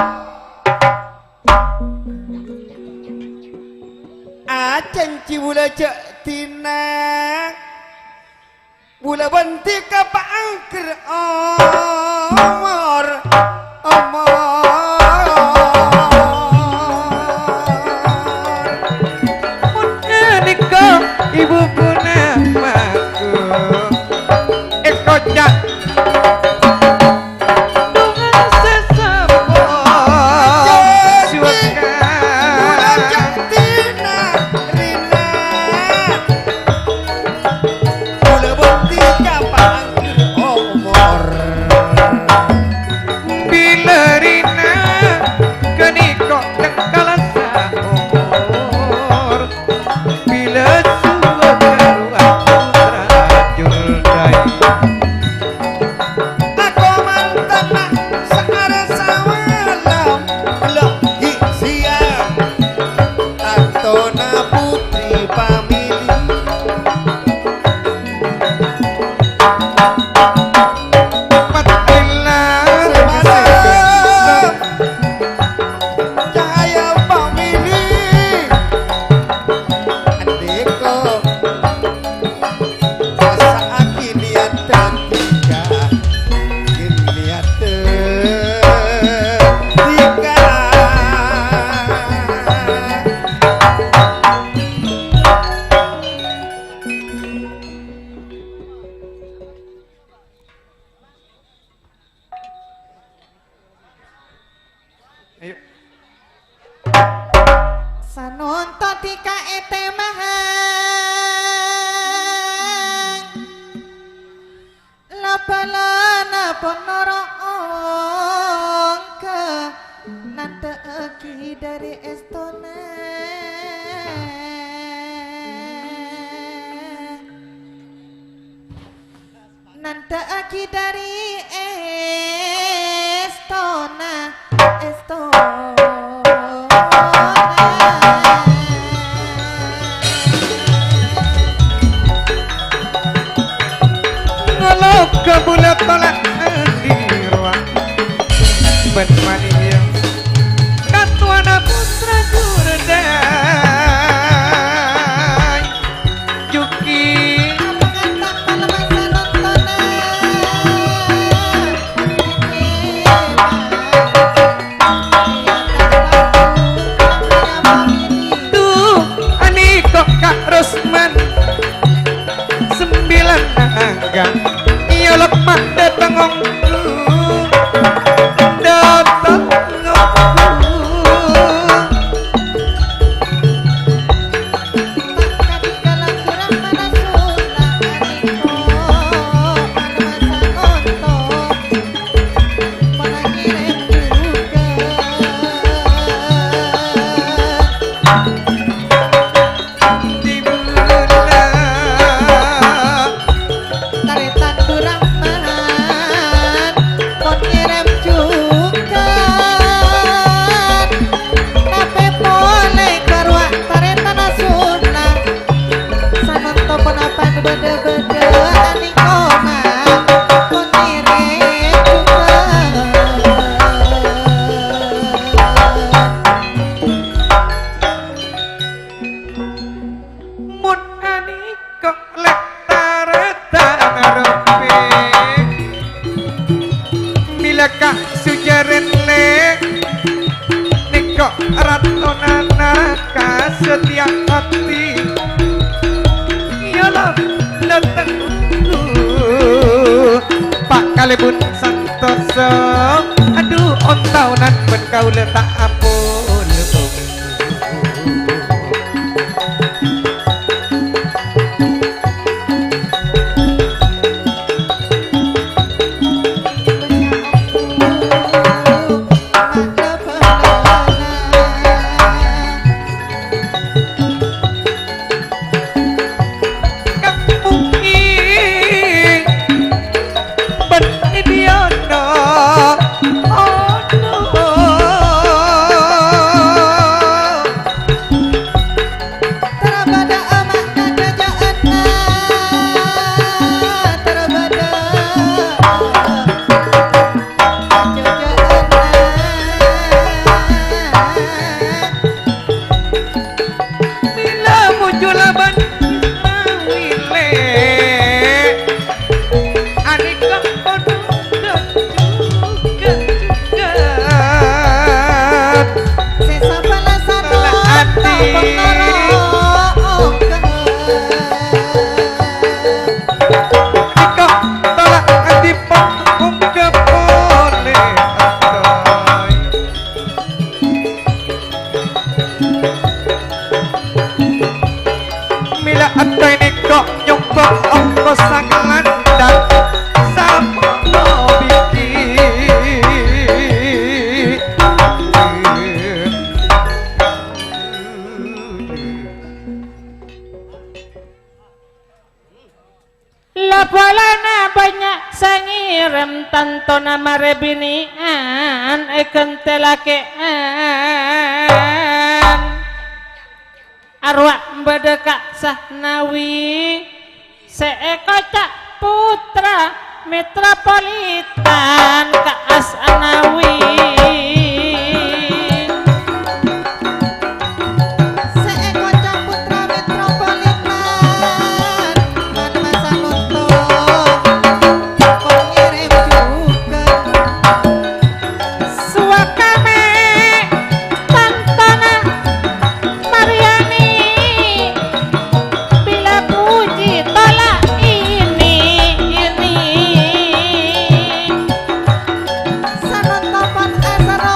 acen cibula cek tina bula banti kapangker omor Niko ibu puna maku eko jak dengan sesapo suka bula cek tina rina bula banti kapangker omor bila rina keniko cengkal saumur bila suka aku terajur dai Aku mantan seara sawalam lagi siang Tantona putri pamili Patilah semalam cahaya pamili Andeko saat lihat ketika lihat ketika ayo Sanunto tika ete mahang Lapalana penoro ongke Nante Aki dari Estona Nante Aki dari Estona Ngelok ke bulat tolak di ruang ben mania Katuana putra Jurdai Juki Duh ani kok Kak Rosman 9 angga iya lok mak datang setiap hati ialah datang Pak Kalibun Santoso aduh on tahunan ben kau letak ampun tantona marebinian ekentelakean arwah bedeka sahnawi seekocak putra metropolitan kaas anawi Sanon topan asaro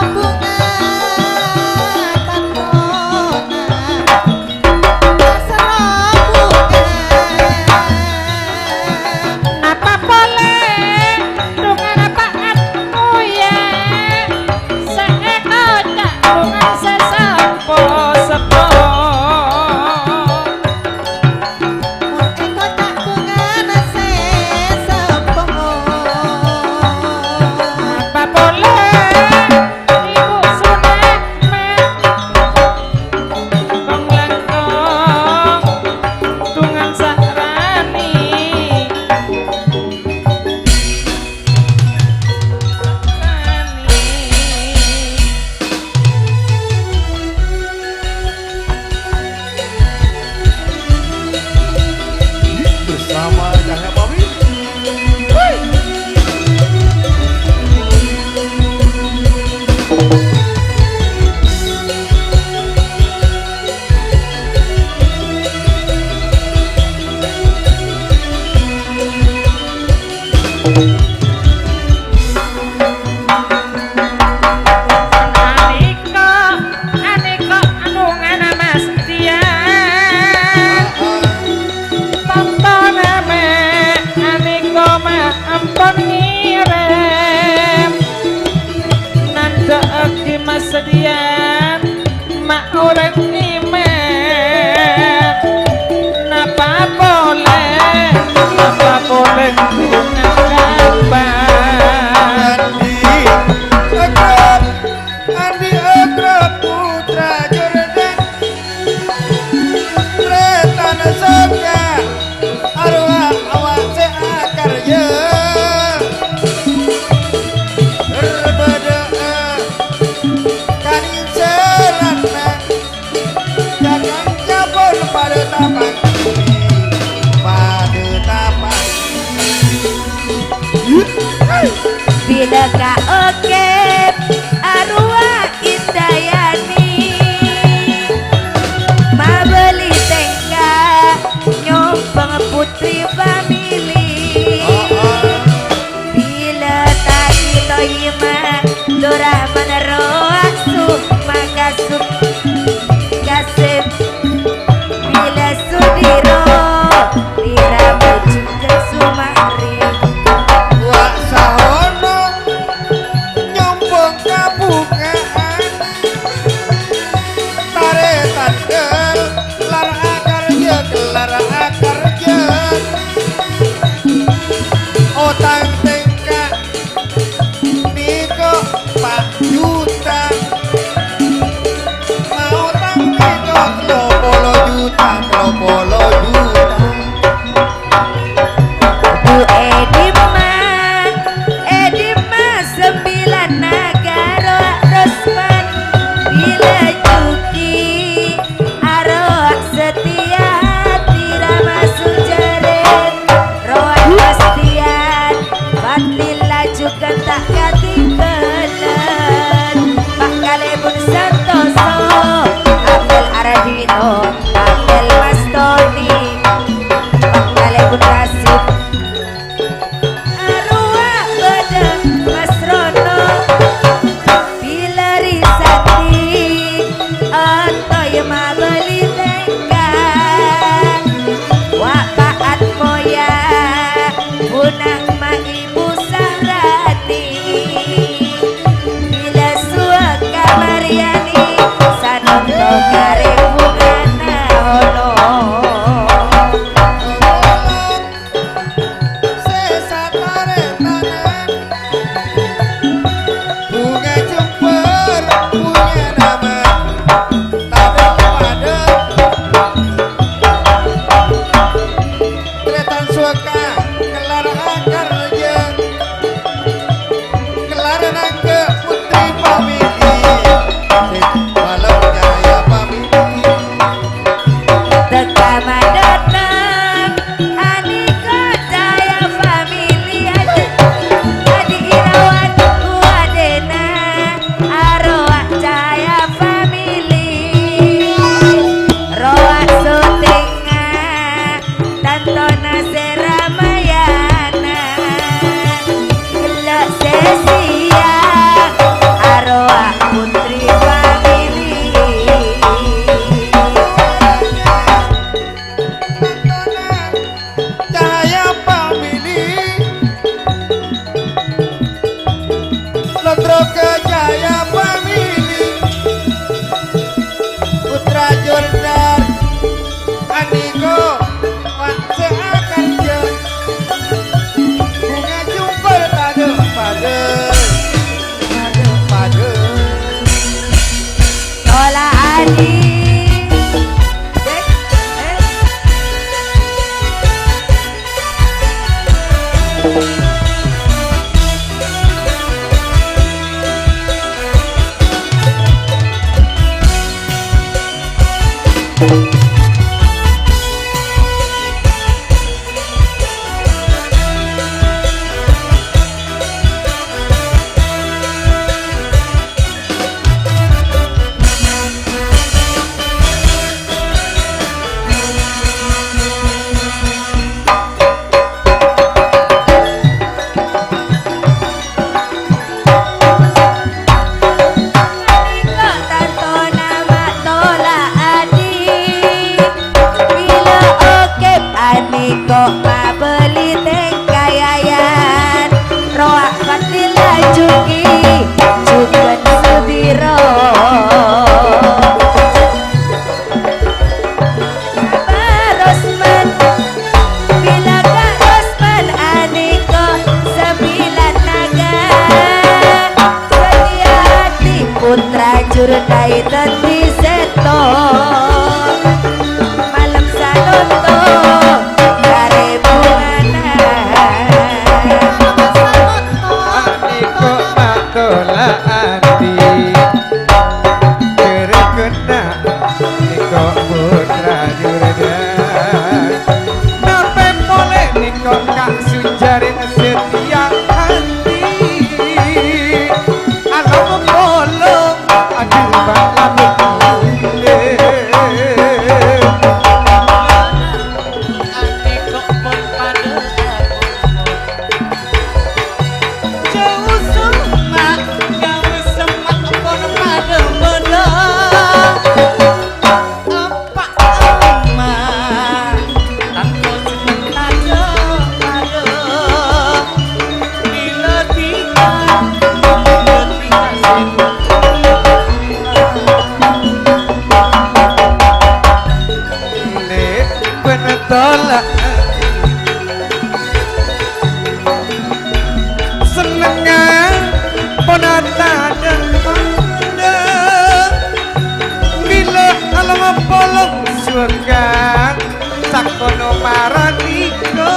urip nimen napa boleh gambar Andi Agrab putra Jordan Tretan Soka arwah awak seakarya berbeda kanin selana jangan cabur pada tapak pada tapak Bila ka oke arwah Indayani ma beli tengka nyompong putri famili bila tadi toima dorah meneroak makasuk kasep bila sudiro tira baju ke sumari wak sahono nyombong kabungaan taretan gel lar akar jek otang tengka niko Pak Juta mau tang niko klopolo juta Bu Edima sembilan nagaro Rosman bila Juki arwah setia hati Rama Sujaren Rohan Bastian Fadlillah juga tak ketinggalan Pak Kalebun Santoso Abel Aradino Abel Mastoni Pak Kalebun Rasif arwah beda Mas Rono bila risati otoy mabeli tengka wak paat moya punang ma ibu Sahrati bila suaka Mariani sanoto kare bungana hono sesat taretanan bunga jember punya nama tabel pada tretan suaka kelar akar jeng kelar nangke putri pamili walau jaya pamili teka madatang Aniko Jaya famili Adi Irawan Kuadena arwah Jaya famili roa sotenga Tantona Seramayana gelak sesia arwah putri famili Cahaya pamili Londro ke Jaya pamili Putra Jordan Andiko Wakse akan jeng Bunga jumper pada Ola Adi Aniko Tantona Mak Tola Adi di seto malam sanoto kare bungana Aniko matola ati Kerekena Niko putra juragan Nape boleh Niko kak sujarin setia hati Alam bolong Aduh malam tolak senengan ponata dan manda bila alam bolong surga sakono maraniko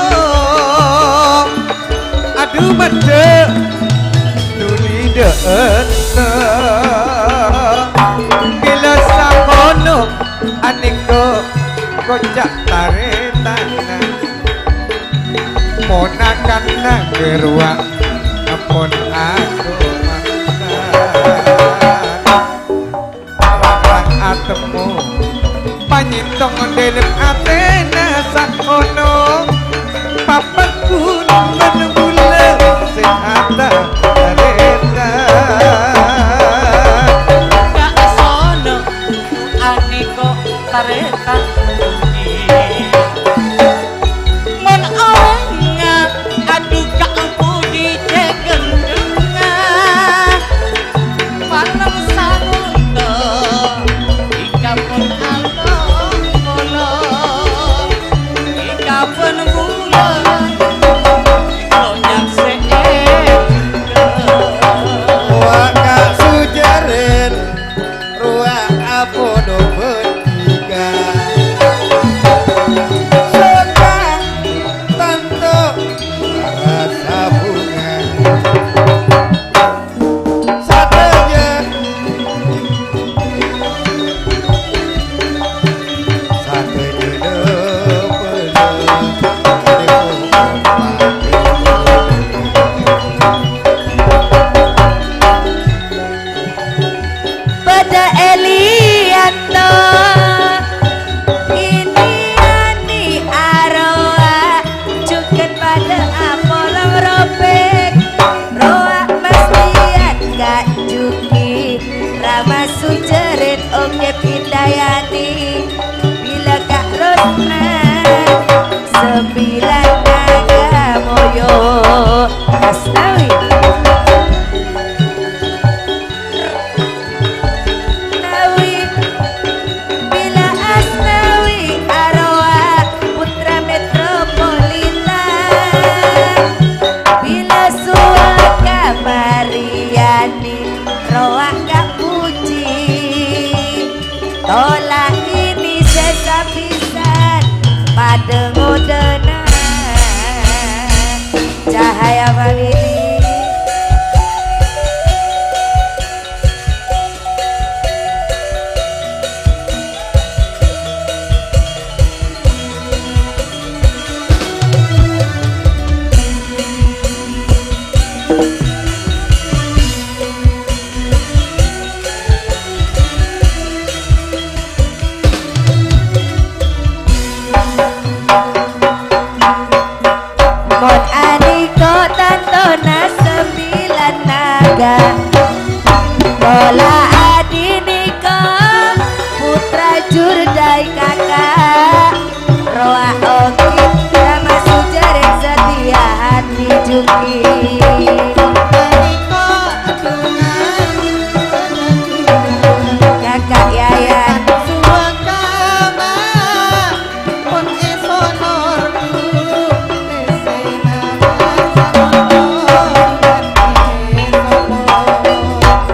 aduh made tuli deete bila sakono aniko kocak taretana ponakan gerwa apun aku maksan atemu panyintong delep atena sakono papaku menembule sehata tareta Kak sono aniko tareta mon orenga aduh kak budi cegendenga malam sanuto ika pun along bolong ika pun bulan konyak Waka sujarin ruah apodo bertiga Sekang tanto rasa bunga Satenya Satenya pada Elianto ini ani aroa cuket pada apolong robek roa mestian gak juki rama sujerit oke pindayani bila kak rosna sembilan naga moyo asnawi Nawi bila asnawi arwah putra metropolitan bila suaka Mariani roah kak puji tolak ini sesapisan pada ngodena cahaya family Mon aniko tantona sembilan naga Bola adiniko putra jurdai kakak Roa oki drama sujarek setia hati juki Aniko atungan kakak yayan suakama pon esonorku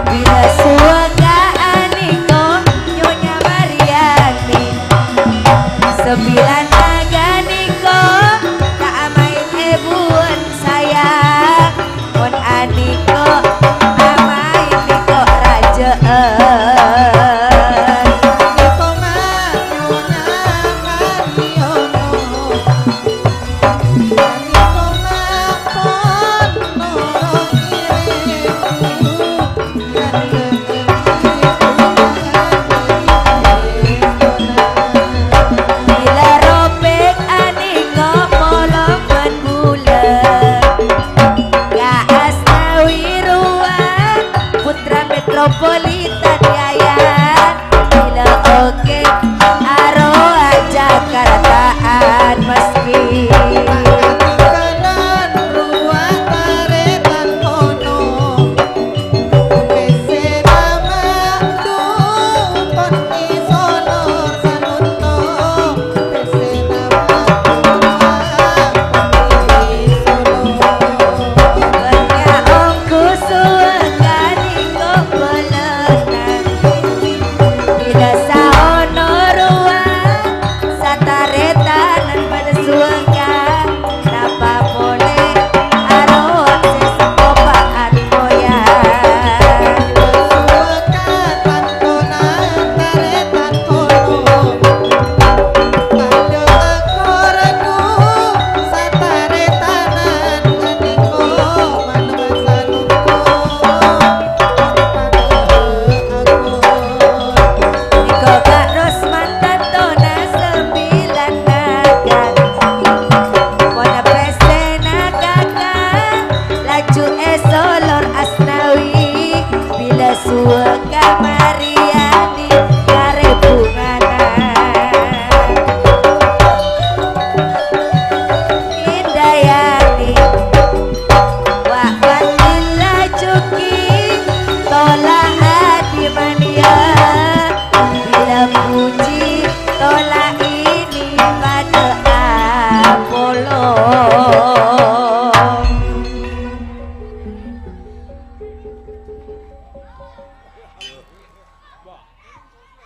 bila suaka aniko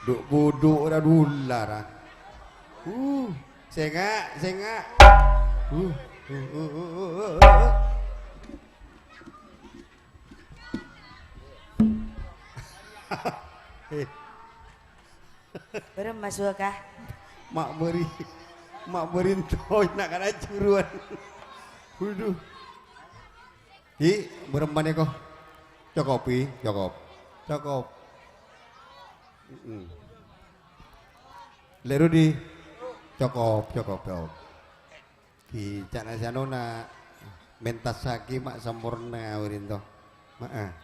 Duk buduk dah dular. Sengak, sengak. Uh, uh, uh, uh, uh, uh. Berem masuk kah? Mak berintoy nak kana curuan. Waduh. Ki, beremane kok. Cokopi, cokop. Leru di cokop. Ki cak nasanona mentas saki mak sempurna urinto. Mak.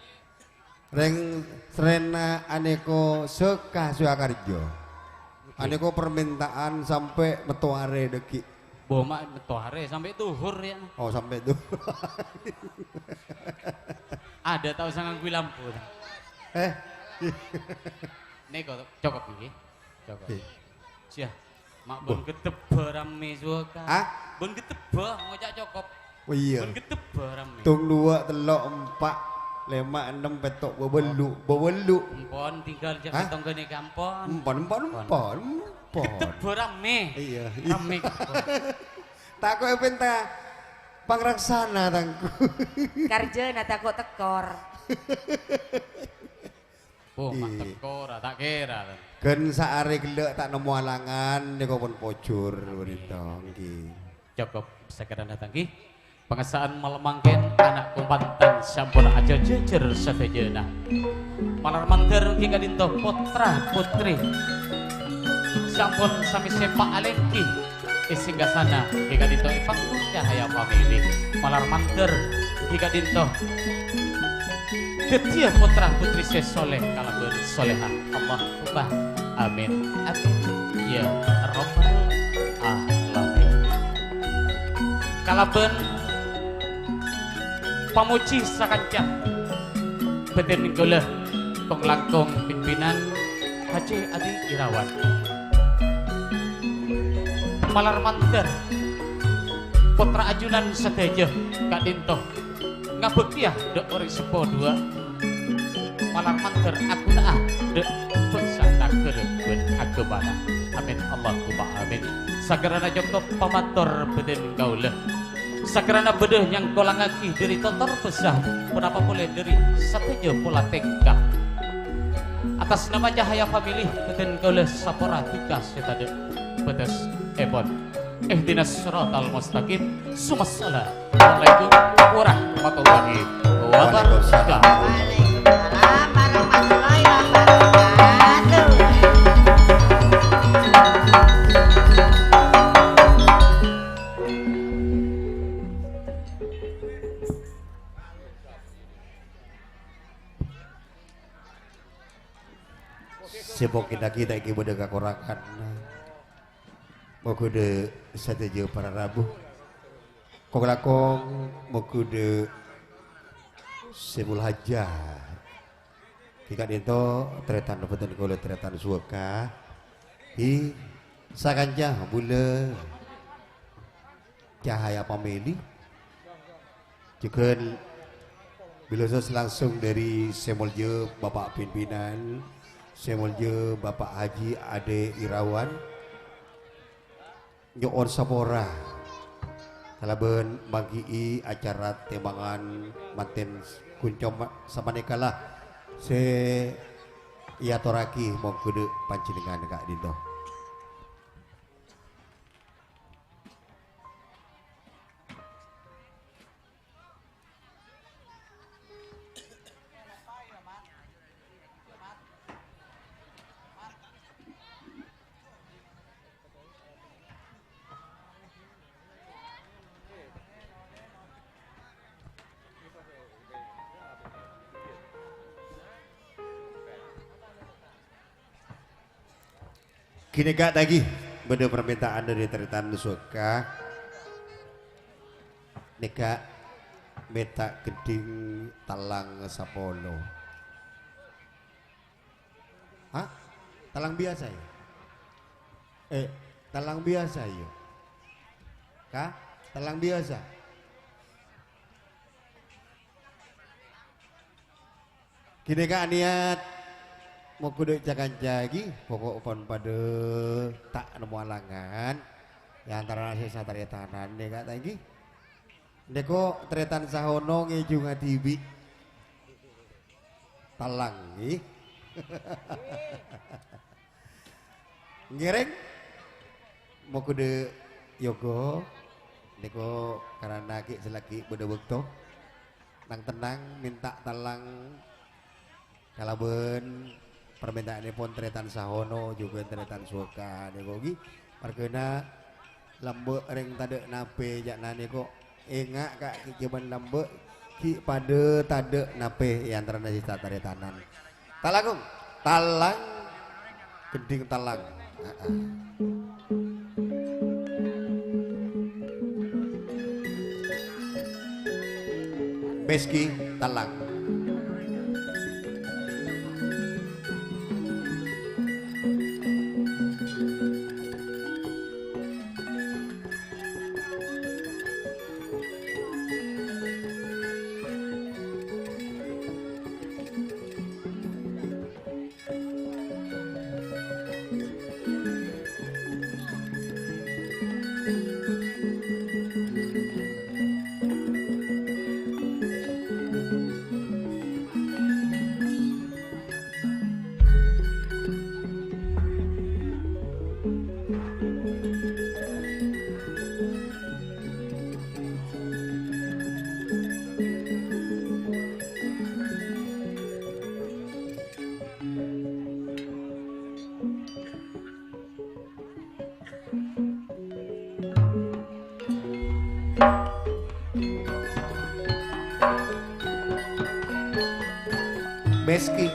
Reng serena aneko seka Suakarjo. Aneko permintaan sampai metuare deki. Boma metuare sampai tuhur ya. Oh sampai tuh. Ada tahu sangang kui lampu. Neko cokop iki. Cokop. Sia. Mak bon ketebe rame suka. Bon ketebe ngocak cokop. Oh iya. Bon ketebe rame. Tung 2 telok 4 5 6 petok bebelu. Empon tinggal jak ketong kene kampon. Empon. Ketebe rame. Iya. Rame. Tak kowe penta pangraksana tangku. Karjana takut tekor. Oh, mak tekor tak kira. Gen saare gelek tak nemu halangan niku pun pojur berita nggih. Cukup sekedar datang ki. Pengesaan malemangken anak kumpantan sampun aja jejer sedayana. Malar manter ki kadinto putra putri. Sampun sami sepak alengki sehingga sana ki kadinto ipang cahaya famili. Malar manter ki kadinto Detia putra putri sesoleh kalaben soleha Allahumma amin amin ya rabbal alamin. Kalaben pamuji sakancah beten goleh penglangkung pimpinan Haji Adi Irawan Malar manter putra ajunan sedaja Kak Dinto ngabektiah dek ori sepo 2 Malar manter aku naah dek bersana kerewen agemana amin Allahumma amin. Sagerana jongkok pamator beten gauleh sakerana bedeh yang kolangaki dari totor besar kenapa boleh dari sateja pola tengkah atas nama cahaya famili beten gauleh sapora tugas setade betes ebon ihdinas siratal mustaqim Assalamualaikum warahmatullahi wabarakatuh. Waalaikumsalam warahmatullahi wabarakatuh. Sepok kita iki bode kakorakan. Mokude sateja para rabuh. Kok lakong mokude sebul hajah. Kika dito tretan betul kolo tretan suaka. Hi sakanja bule cahaya pameli. Juga bilosos langsung dari Semolje Bapak Pimpinan Semolje Bapak Haji Ade Irawan Nyoon Sapora kalaben bagi acara tembangan manten kuncom samanekalah se iatoraki mau kudu pancinengan Kak Dito. Kini Kak tadi beda permintaan dari Tretan Suka Nika meta geding talang sapolo. Hah? Talang biasa ya? Talang biasa ya? Kak? Talang biasa? Kini Kak niat mau kudu cakan jagi pokok pon pada tak nemu alangan ya antara sisa taryatanan deh kak tadi deko taryatan sahono ngejung atibi talang nih ngereng mau kudu yogo deko karena ki selagi beda waktu nang tenang minta talang kalaben permintaan pun tretan sahono juga tretan suka negogi parkena lambe ring tade nape jaknane kok engak kak kijaban lambe ki pada tade nape ya antara nasi taretanan talang talang gending talang Beski talang Beski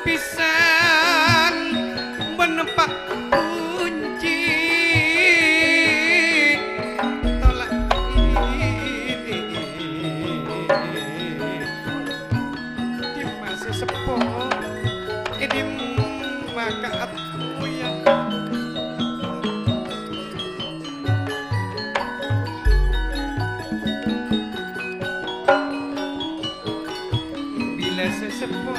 pisan menempak kunci tolak ini di masa sepo ini maka aku yang bila sesepo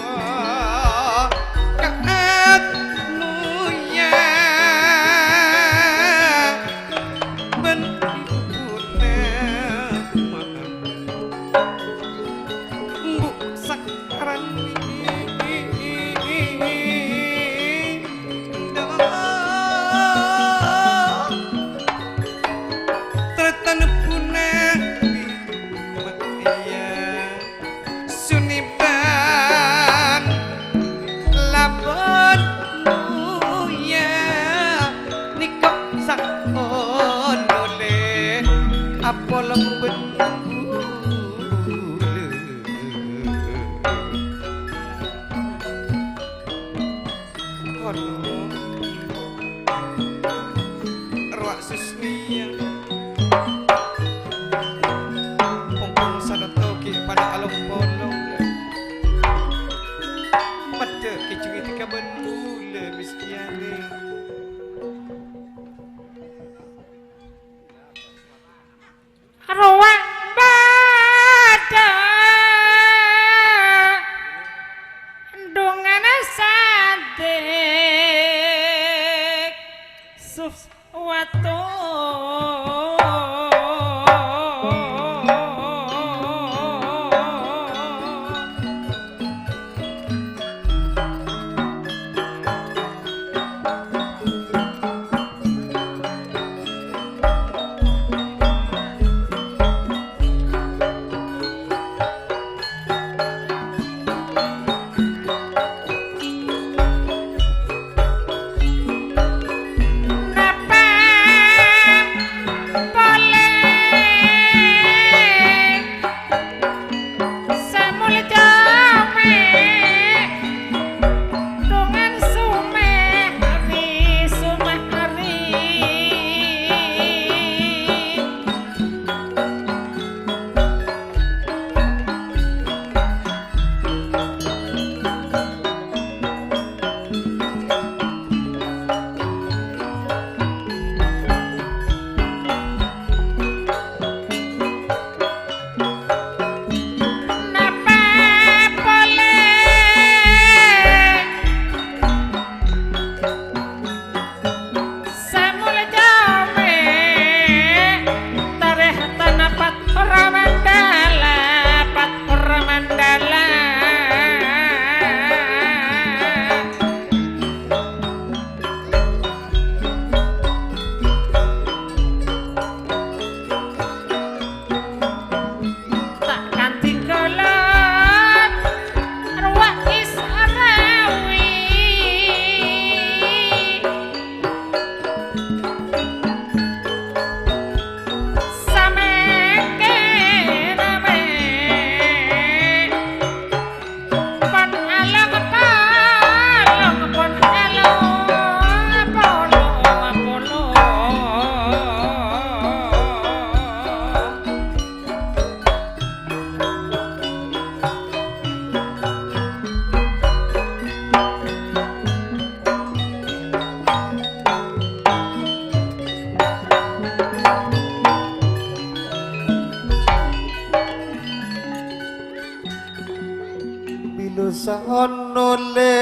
sono le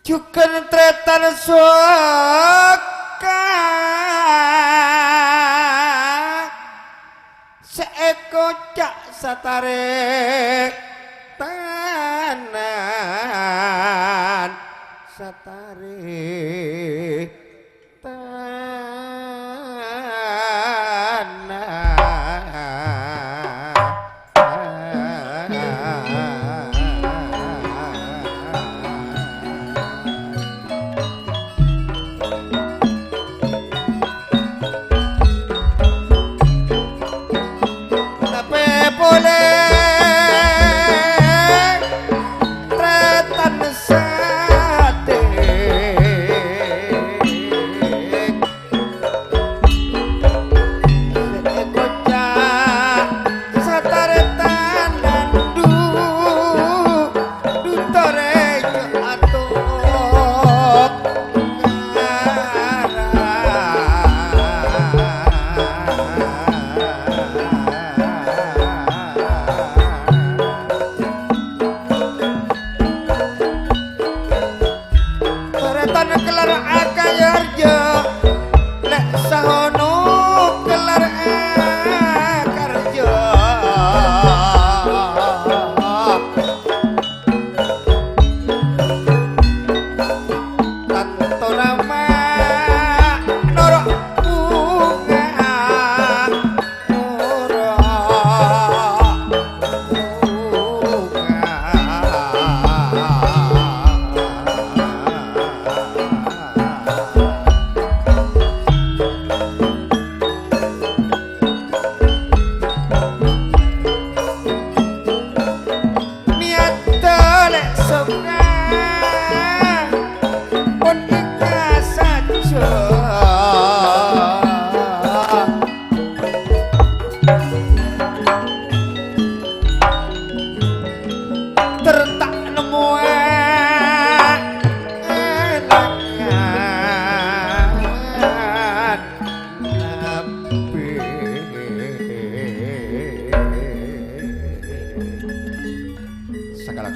juga tretan suaka seeko cak satarik tanan satarik boleh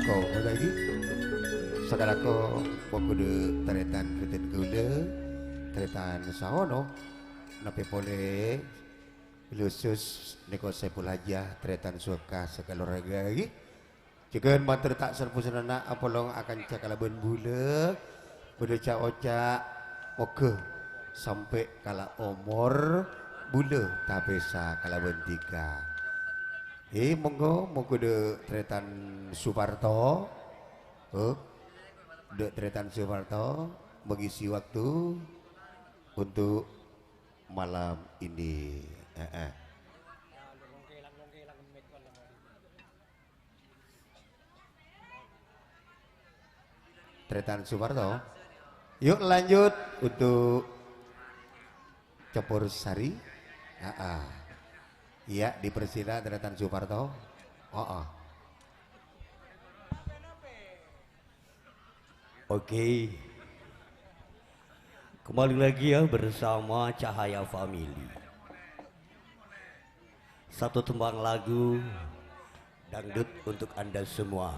ko lagi segala ko pokude taretan keten gula taretan sahono nape pole lusus neko sepul aja taretan suka segala raga lagi jika mater tak serpusanana apolong akan cakalaban bula berdeca oca oke sampai kala umur bula tak bisa kalaban tiga monggo de tretan Suparto de tretan Suparto mengisi waktu untuk malam ini tretan Suparto yuk lanjut untuk Cepur Sari iya dipersila tretan Suparto Oke, kembali lagi ya bersama Cahaya Family. Satu tembang lagu dangdut untuk Anda semua.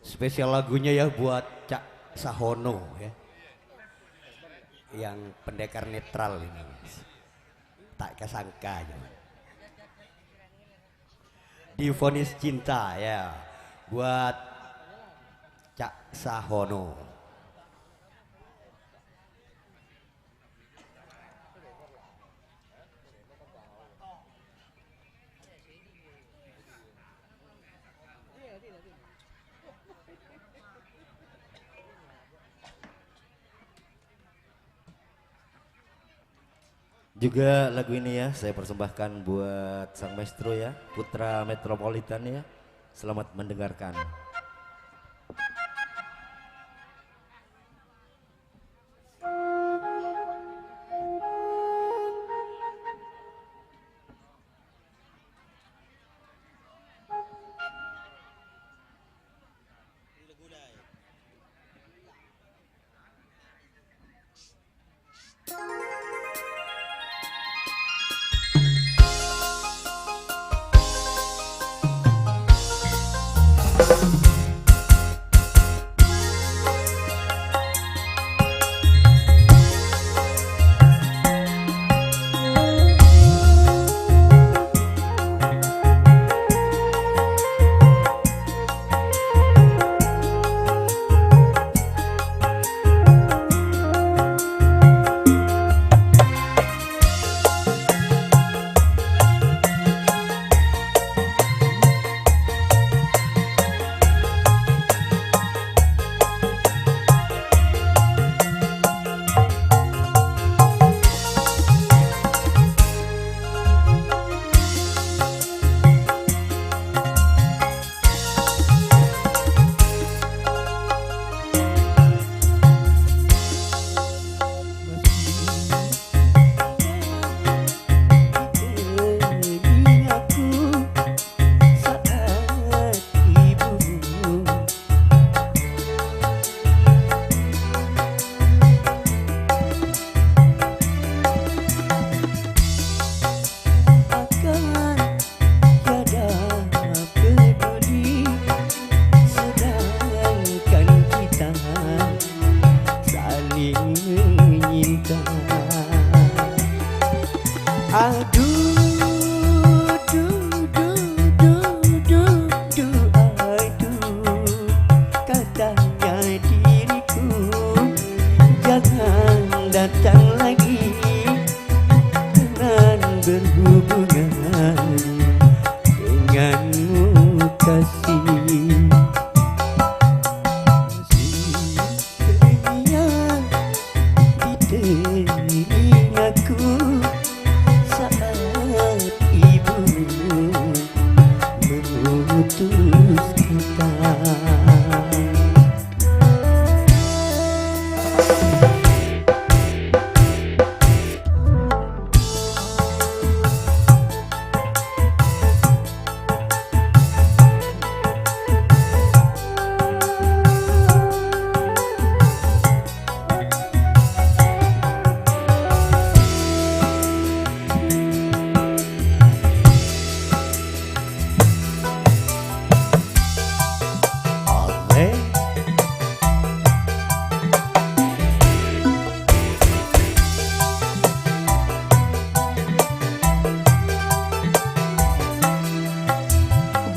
Spesial lagunya ya buat Cak Sahono ya, yang pendekar netral ini. Tak kesangka ya. Divonis cinta ya buat Cak Sahono. Juga lagu ini ya saya persembahkan buat sang maestro ya, putra metropolitan ya. Selamat mendengarkan.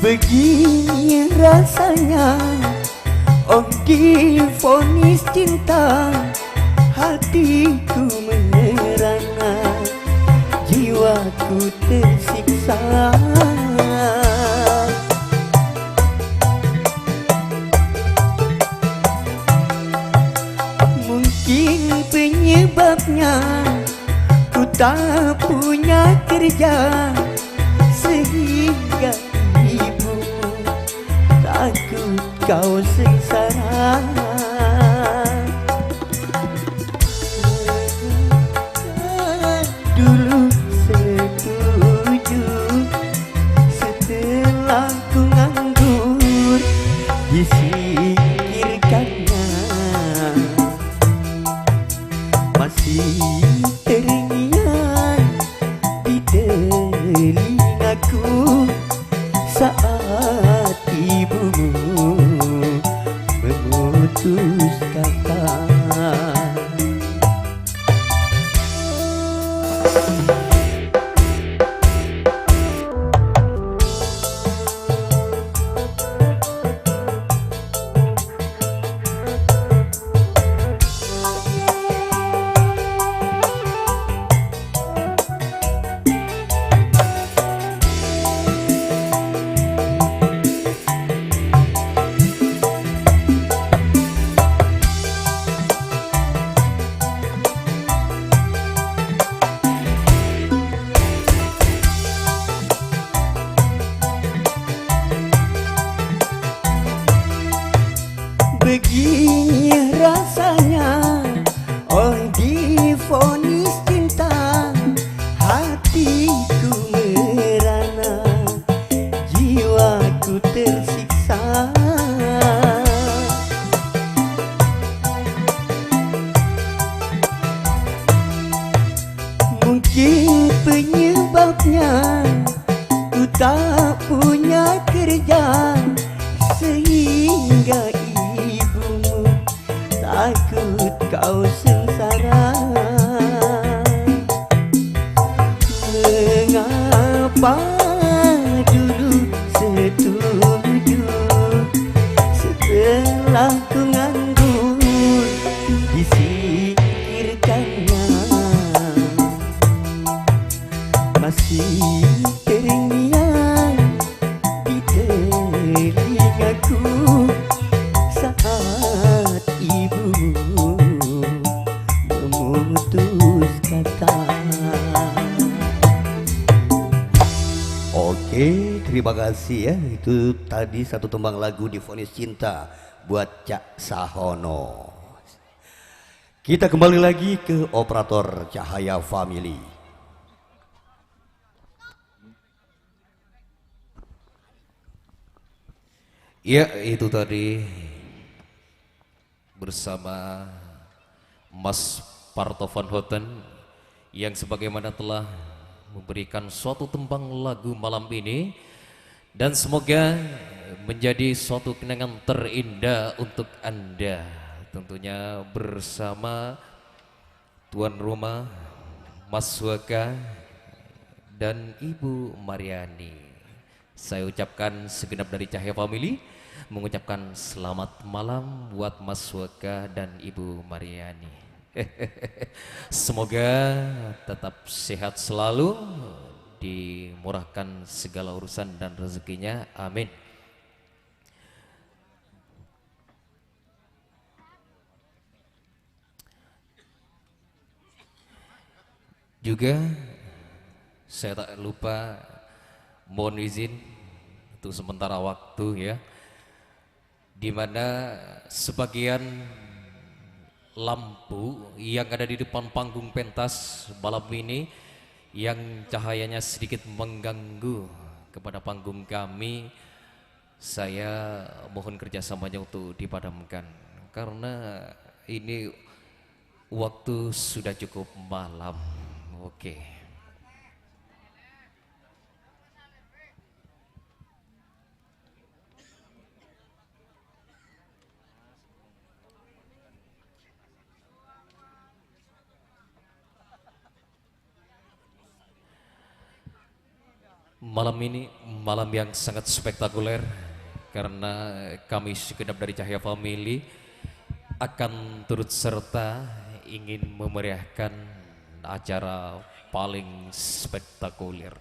Begini rasanya oh divonis cinta, hatiku merana, jiwaku tersiksa. Mungkin penyebabnya ku tak punya kerja, sehingga ibu takut kau sengsara. Dulu setuju, setelah ku nganggur disingkirkannya, masih terngiang di telingaku saat ibumu memutus kata. Begini rasanya oh divonis cinta, hatiku merana, jiwaku tersiksa. Mungkin penyebabnya ku tak punya kerja, sehingga ibumu takut kau sengsara. Mengapa dulu setuju, setelah ku nganggur disingkirkannya, masih terngiang di telingaku saat ibumu memutus kata. Oke, terima kasih ya. Itu tadi satu tembang lagu divonis cinta buat Cak Sahono. Kita kembali lagi ke operator Cahaya Family. Ya, itu tadi bersama Mas Parto van Houten yang sebagaimana telah memberikan suatu tembang lagu malam ini, dan semoga menjadi suatu kenangan terindah untuk Anda, tentunya bersama tuan rumah Mas Waka dan Ibu Mariani. Saya ucapkan segenap dari Cahaya Family mengucapkan selamat malam buat Mas Waka dan Ibu Mariani. Semoga tetap sehat selalu, dimurahkan segala urusan dan rezekinya, amin. Juga saya tak lupa mohon izin untuk sementara waktu ya, di mana sebagian lampu yang ada di depan panggung pentas malam ini yang cahayanya sedikit mengganggu kepada panggung kami, saya mohon kerjasamanya untuk dipadamkan karena ini waktu sudah cukup malam. Oke. Malam ini malam yang sangat spektakuler karena kami segenap dari Cahaya Family akan turut serta ingin memeriahkan acara paling spektakuler.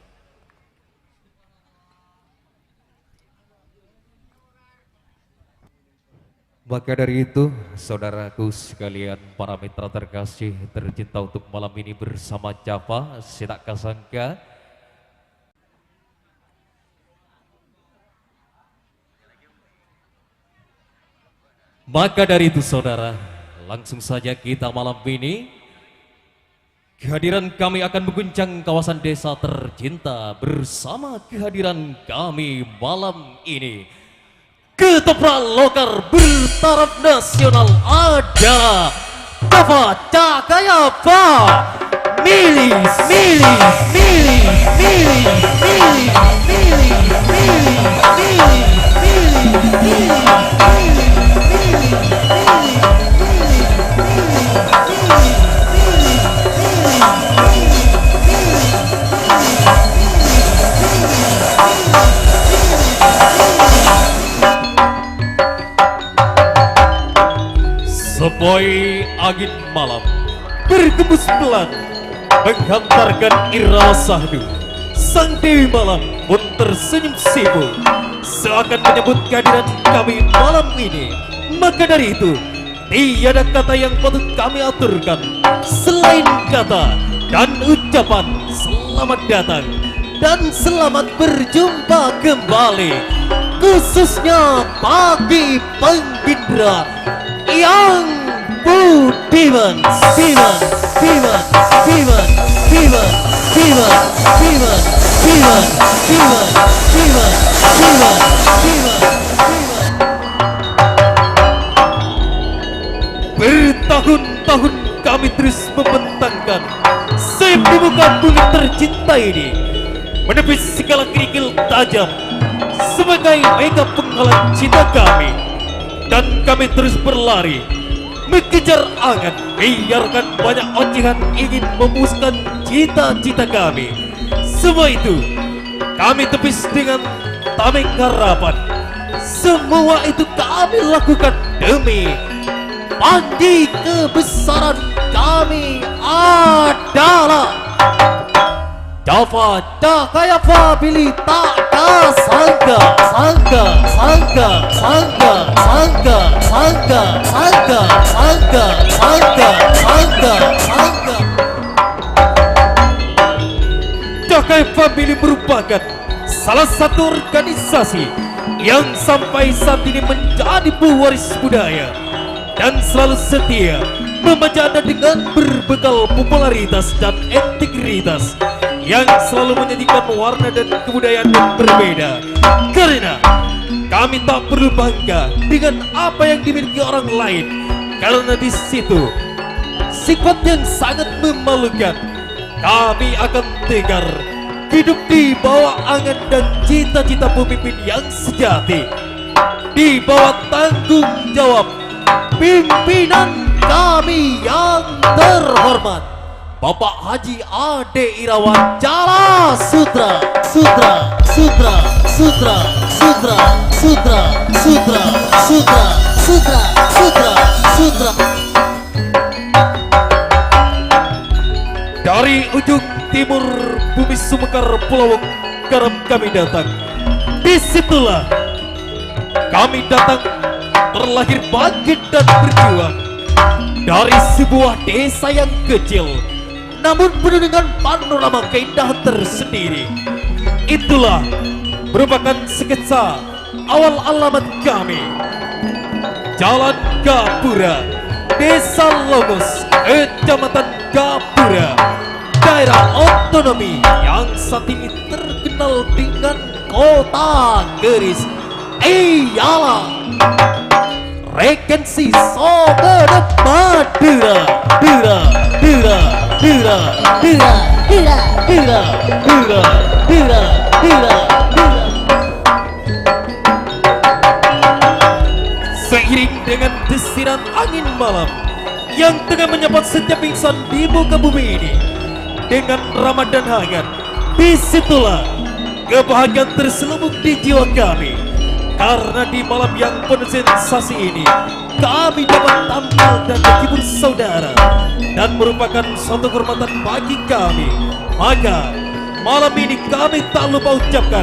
Maka dari itu, saudaraku sekalian, para mitra terkasih tercinta untuk malam ini bersama Java, saya tak sangka maka dari itu saudara, langsung saja kita malam ini kehadiran kami akan mengguncang kawasan desa tercinta bersama kehadiran kami malam ini. Ketoprak lokal bertaraf nasional adalah Java Cahaya Family. Sepoi angin malam bergembus pelan menghantarkan irama sahdu. Sang Dewi Malam pun tersenyum sibuk seakan menyebut kehadiran kami malam ini. Maka dari itu, tiada kata yang patut kami aturkan selain kata dan ucapan selamat datang dan selamat berjumpa kembali, khususnya bagi penggindra yang budiman. Bertahun-tahun kami terus membentangkan sayap di muka bumi tercinta ini, menepis segala kerikil tajam sebagai mega penghalang cita kami. Dan kami terus berlari mengejar angan, biarkan banyak ocehan ingin memusnahkan cita-cita kami. Semua itu kami tepis dengan tameng harapan. Semua itu kami lakukan demi panggi kebesaran kami adalah Java Cahaya Family. Tak sangka Cahaya Family merupakan salah satu organisasi yang sampai saat ini menjadi pewaris budaya dan selalu setia membaca Anda dengan berbekal popularitas dan integritas yang selalu menyajikan warna dan kebudayaan yang berbeda. Karena kami tak perlu bangga dengan apa yang dimiliki orang lain, karena di situ sifat yang sangat memalukan. Kami akan tegar hidup di bawah angan dan cita-cita pemimpin yang sejati, di bawah tanggung jawab pimpinan kami yang terhormat Bapak Haji Ade Irawan Jala Sutra. Dari ujung timur bumi Sumekar Pulau Garam kami datang. Disitulah kami datang terlahir bangkit dan berjuang dari sebuah desa yang kecil namun penuh dengan panorama keindahan tersendiri. Itulah merupakan sketsa awal alamat kami. Jalan Gapura, Desa Longos, Kecamatan Gapura, daerah otonomi yang saat ini terkenal dengan kota keris. Iyalah Regensi Sogenep Madura. Seiring dengan desiran angin malam yang tengah menyapa setiap insan di muka bumi ini dengan ramah dan hangat, disitulah kebahagiaan terselubung di jiwa kami. Karena di malam yang penuh sensasi ini, kami dapat tampil dan menghibur saudara, dan merupakan suatu kehormatan bagi kami. Maka malam ini kami tak lupa ucapkan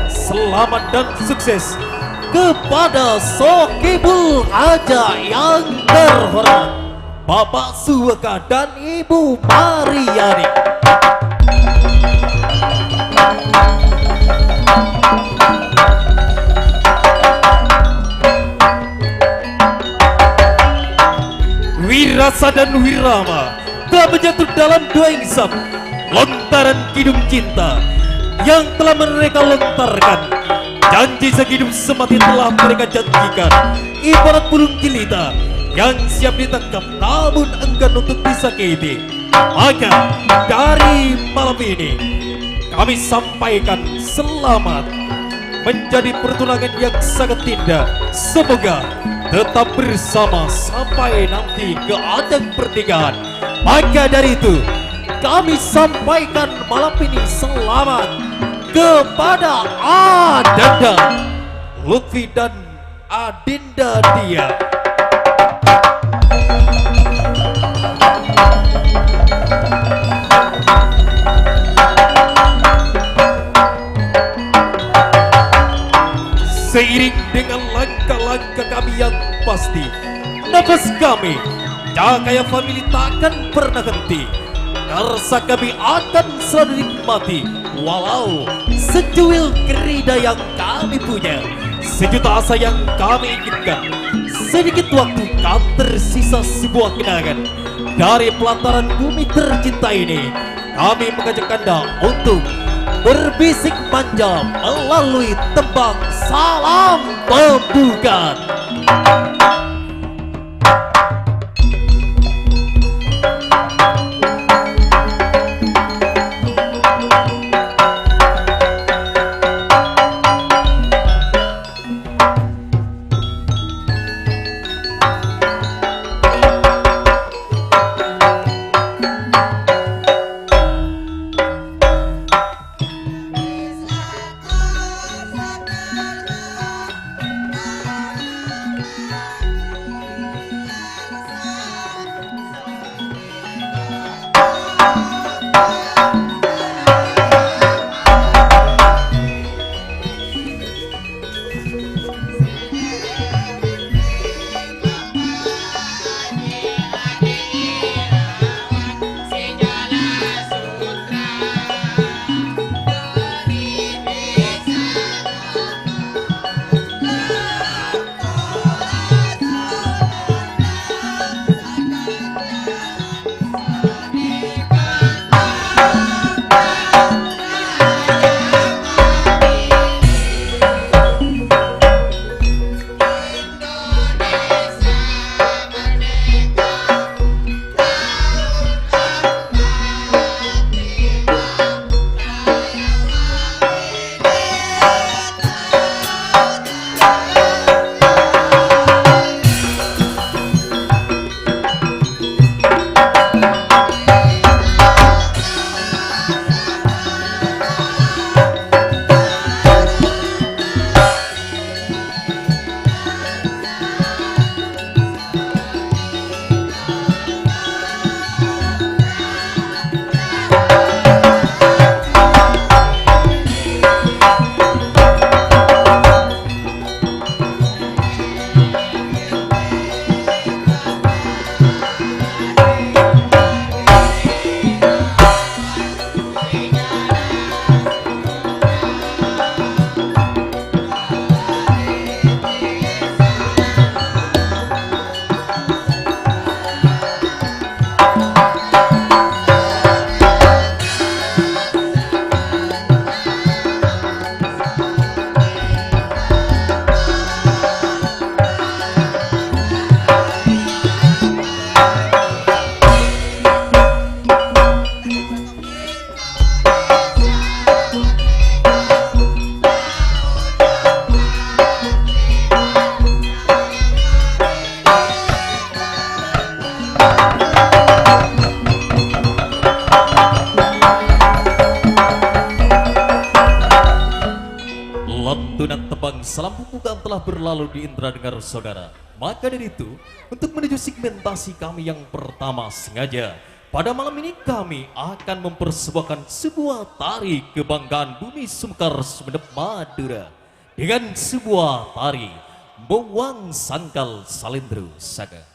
selamat dan sukses kepada Sokibul Haja yang terhormat Bapak Suwaka dan Ibu Mariani. Wirasa dan Wirama telah menjatuh dalam dua insaf lontaran kidung cinta yang telah mereka lontarkan. Janji sehidup semati telah mereka janjikan, ibarat burung jelita yang siap ditangkap namun enggan untuk disakiti. Maka dari malam ini kami sampaikan selamat menjadi pertunangan yang sangat indah. Semoga tetap bersama sampai nanti ke ajang pernikahan. Maka dari itu kami sampaikan malam ini selamat kepada Adanda, Lutfi dan Adinda Dia. Seiring dengan langkah-langkah kami yang pasti, nafas kami Cahaya Family takkan pernah henti. Rasa kami akan selalu nikmati, walau secuil kerida yang kami punya, sejuta asa yang kami inginkan. Sedikit waktu kan tersisa sebuah kenangan. Dari pelataran bumi tercinta ini, kami mengajak Anda untuk berbisik manja melalui tembang salam pembukaan. lantunan tebang salam pembukaan telah berlalu di indera dengar saudara. Maka dari itu, untuk menuju segmentasi kami yang pertama sengaja, pada malam ini kami akan mempersembahkan sebuah tari kebanggaan bumi Sumkar Sumeneb Madura dengan sebuah tari Bowang Sangkal Salendro Saga.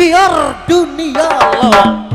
Biar dunia lawan